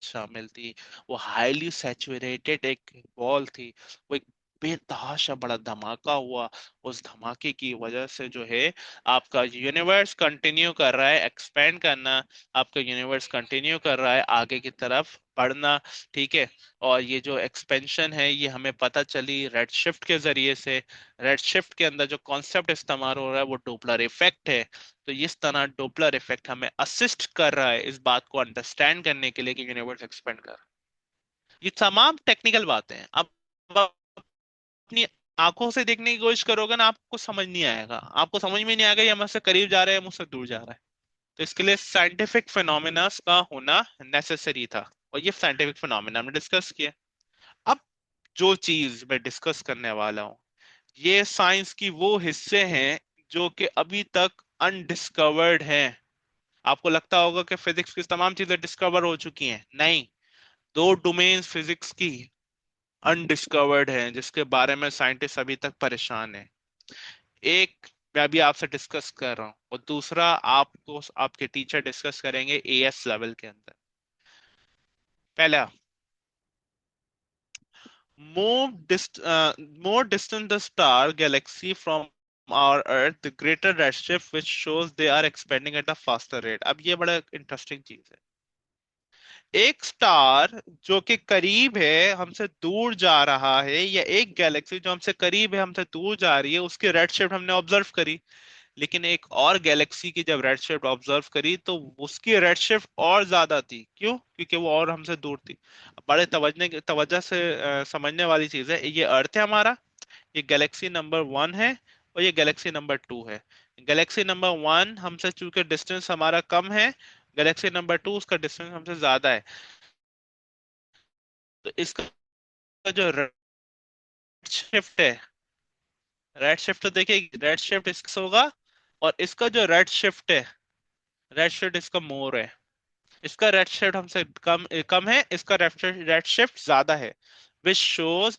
शामिल थी. वो हाईली सैचुरेटेड एक बॉल थी. वो एक बेतहाशा बड़ा धमाका हुआ. उस धमाके की वजह से जो है आपका यूनिवर्स कंटिन्यू कर रहा है एक्सपेंड करना. आपका यूनिवर्स कंटिन्यू कर रहा है आगे की तरफ बढ़ना. ठीक है. और ये जो एक्सपेंशन है ये हमें पता चली रेड शिफ्ट के जरिए से. रेड शिफ्ट के अंदर जो कॉन्सेप्ट इस्तेमाल हो रहा है वो डोपलर इफेक्ट है. तो इस तरह डोपलर इफेक्ट हमें असिस्ट कर रहा है इस बात को अंडरस्टैंड करने के लिए कि यूनिवर्स एक्सपेंड कर रहा है. ये तमाम टेक्निकल बातें हैं. अब आप अपनी आंखों से देखने की कोशिश करोगे ना, आपको समझ नहीं आएगा. आपको समझ में नहीं आएगा ये मुझसे करीब जा रहा है मुझसे दूर जा रहा है. तो इसके लिए साइंटिफिक फिनोमिना का होना नेसेसरी था, और ये साइंटिफिक फिनोमिना हमने डिस्कस किया. अब जो चीज मैं डिस्कस करने वाला हूँ, ये साइंस की वो हिस्से हैं जो कि अभी तक अनडिस्कवर्ड हैं. आपको लगता होगा कि फिजिक्स की तमाम चीजें डिस्कवर हो चुकी हैं. नहीं. दो डोमेन्स फिजिक्स की अनडिस्कवर्ड हैं जिसके बारे में साइंटिस्ट अभी तक परेशान है. एक मैं अभी आपसे डिस्कस कर रहा हूँ, और दूसरा आपको आपके टीचर डिस्कस करेंगे एएस लेवल के अंदर. पहला, more more distant the star galaxy from our earth, the greater redshift, which shows they are expanding at a faster rate. अब ये बड़ा इंटरेस्टिंग चीज है. एक स्टार जो कि करीब है हमसे दूर जा रहा है, या एक गैलेक्सी जो हमसे करीब है हमसे दूर जा रही है, उसकी रेड शिफ्ट हमने ऑब्जर्व करी. लेकिन एक और गैलेक्सी की जब रेड शिफ्ट ऑब्जर्व करी तो उसकी रेड शिफ्ट और ज्यादा थी. क्यों? क्योंकि वो और हमसे दूर थी. बड़े तवज्जो से समझने वाली चीज है. ये अर्थ है हमारा, ये गैलेक्सी नंबर 1 है, और ये गैलेक्सी नंबर 2 है. गैलेक्सी नंबर 1 हमसे चूंकि डिस्टेंस हमारा कम है, गैलेक्सी नंबर 2 उसका डिस्टेंस हमसे ज्यादा है. तो इसका जो रेड शिफ्ट है, रेड शिफ्ट तो देखिए, रेड शिफ्ट इसका होगा, और इसका जो रेड शिफ्ट है, रेड शिफ्ट इसका मोर है. इसका रेड शिफ्ट हमसे कम कम है, इसका रेड शिफ्ट ज्यादा है. विच शोज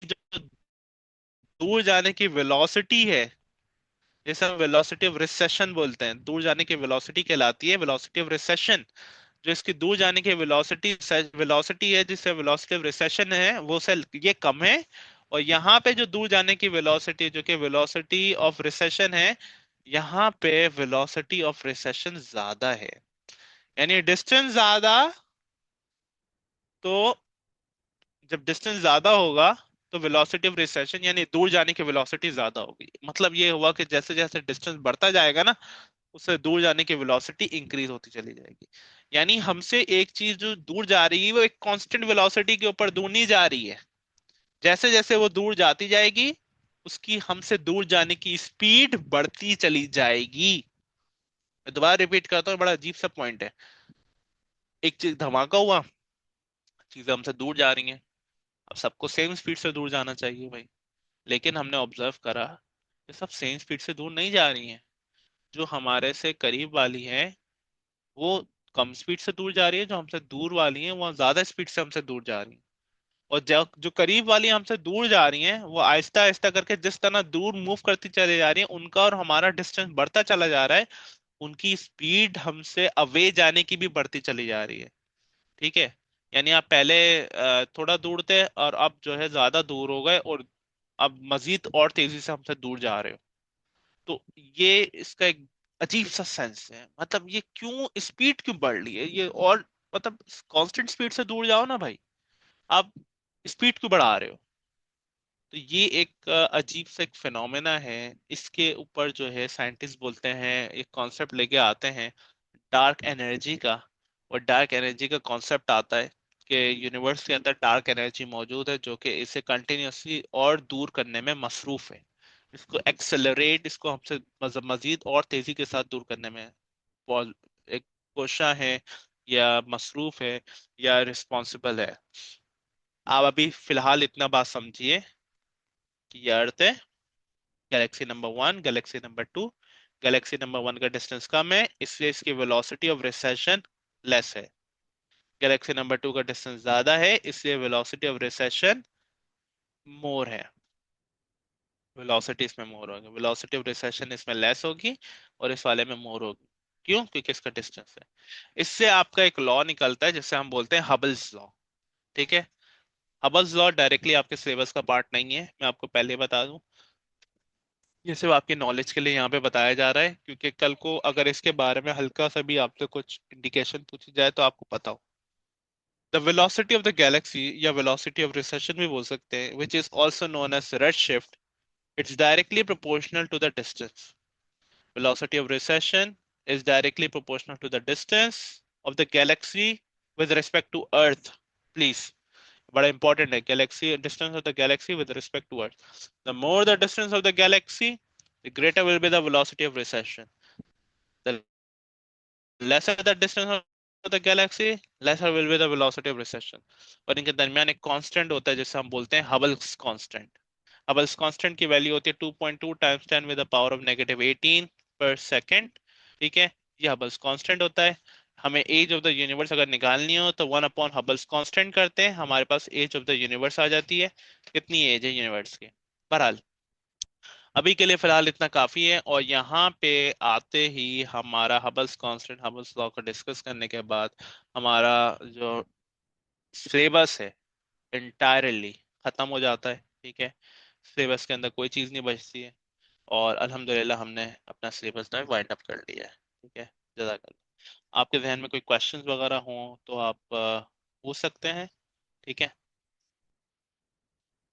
जो दूर जाने की वेलोसिटी है, जिसे हम वेलोसिटी ऑफ रिसेशन बोलते हैं, दूर जाने की वेलोसिटी कहलाती है वेलोसिटी ऑफ रिसेशन. जो इसकी दूर जाने की वेलोसिटी वेलोसिटी है, जिससे वेलोसिटी ऑफ रिसेशन है, वो से ये कम है. और यहाँ पे जो दूर जाने की वेलोसिटी जो कि वेलोसिटी ऑफ रिसेशन है, यहाँ पे वेलोसिटी ऑफ रिसेशन ज्यादा है. यानी डिस्टेंस ज्यादा, तो जब डिस्टेंस ज्यादा होगा तो वेलोसिटी ऑफ रिसेशन यानी दूर जाने की वेलोसिटी ज्यादा होगी. मतलब ये हुआ कि जैसे जैसे डिस्टेंस बढ़ता जाएगा ना, उससे दूर जाने की वेलोसिटी इंक्रीज होती चली जाएगी. यानी हमसे एक चीज जो दूर जा रही है वो एक कांस्टेंट वेलोसिटी के ऊपर दूर नहीं जा रही है. जैसे जैसे वो दूर जाती जाएगी, उसकी हमसे दूर जाने की स्पीड बढ़ती चली जाएगी. मैं दोबारा रिपीट करता हूँ, बड़ा अजीब सा पॉइंट है. एक चीज धमाका हुआ, चीजें हमसे दूर जा रही हैं. अब सबको सेम स्पीड से दूर जाना चाहिए भाई, लेकिन हमने ऑब्जर्व करा कि सब सेम स्पीड से दूर नहीं जा रही हैं. जो हमारे से करीब वाली है वो कम स्पीड से दूर जा रही है, जो हमसे दूर वाली है वो ज्यादा स्पीड से हमसे दूर जा रही है. और जो जो करीब वाली हमसे दूर जा रही हैं वो आहिस्ता आहिस्ता करके जिस तरह दूर मूव करती चली जा रही है, उनका और हमारा डिस्टेंस बढ़ता चला जा रहा है. उनकी स्पीड हमसे अवे जाने की भी बढ़ती चली जा रही है. ठीक है. यानी आप पहले थोड़ा दूर थे और अब जो है ज्यादा दूर हो गए, और अब मजीद और तेजी से हमसे दूर जा रहे हो। तो ये इसका एक अजीब सा सेंस है, मतलब ये क्यों स्पीड क्यों बढ़ रही है ये, और मतलब कांस्टेंट स्पीड से दूर जाओ ना भाई, आप स्पीड क्यों बढ़ा रहे हो? तो ये एक अजीब सा एक फिनोमेना है। इसके ऊपर जो है साइंटिस्ट बोलते हैं, एक कॉन्सेप्ट लेके आते हैं डार्क एनर्जी का। और डार्क एनर्जी का कॉन्सेप्ट आता है कि यूनिवर्स के अंदर डार्क एनर्जी मौजूद है जो कि इसे कंटिन्यूअसली और दूर करने में मसरूफ है। इसको एक्सेलरेट, इसको हमसे मजीद और तेजी के साथ दूर करने में एक कोशा है, या मसरूफ है, या रिस्पॉन्सिबल है। आप अभी फिलहाल इतना बात समझिए कि ये अर्थ है, Galaxy number one, Galaxy number two. Galaxy number one का डिस्टेंस कम है इसलिए इसकी वेलोसिटी ऑफ रिसेशन लेस है। गैलेक्सी नंबर टू का डिस्टेंस ज्यादा है इसलिए वेलोसिटी ऑफ रिसेशन मोर है। वेलोसिटी इसमें मोर होगी, वेलोसिटी ऑफ रिसेशन इसमें लेस होगी, और इस वाले में मोर होगी। क्यों? क्योंकि इसका डिस्टेंस है। इससे आपका एक लॉ निकलता है जिसे हम बोलते हैं हबल्स लॉ। ठीक है। हबल्स लॉ डायरेक्टली आपके सिलेबस का पार्ट नहीं है, मैं आपको पहले बता दूं। ये सिर्फ आपकी नॉलेज के लिए यहाँ पे बताया जा रहा है, क्योंकि कल को अगर इसके बारे में हल्का सा भी आपसे कुछ इंडिकेशन पूछी जाए तो आपको पता हो। The velocity of the galaxy, या वेलोसिटी ऑफ रिसेशन भी बोल सकते हैं, which is also known as red shift, it's directly proportional to the distance. Velocity of recession is directly proportional to the distance of the galaxy with respect to Earth. Please, बड़ा important है, galaxy distance of the galaxy with respect to Earth. The more the distance of the galaxy, the greater will be the velocity of recession. The lesser the distance of the galaxy, lesser will be the velocity of recession. और इनके दरमियान एक constant होता है जिसे हम बोलते हैं हबल्स कांस्टेंट। हबल्स कांस्टेंट की वैल्यू होती है 2.2 times 10 with the power of -18 पर सेकेंड। ठीक है। ये हबल्स कांस्टेंट होता है। हमें एज ऑफ द यूनिवर्स अगर निकालनी हो तो 1 अपॉन हबल्स कांस्टेंट करते हैं, हमारे पास एज ऑफ द यूनिवर्स आ जाती है। कितनी एज है यूनिवर्स की? बहरहाल अभी के लिए फिलहाल इतना काफी है। और यहाँ पे आते ही हमारा हबल्स कांस्टेंट, हबल्स लॉ को डिस्कस करने के बाद हमारा जो सिलेबस है इंटायरली खत्म हो जाता है। ठीक है। सिलेबस के अंदर कोई चीज नहीं बचती है। और अल्हम्दुलिल्लाह हमने अपना सिलेबस ना वाइंड अप कर लिया है। ठीक है। जज़ाकल्लाह। आपके जहन में कोई क्वेश्चंस वगैरह हों तो आप पूछ सकते हैं। ठीक है।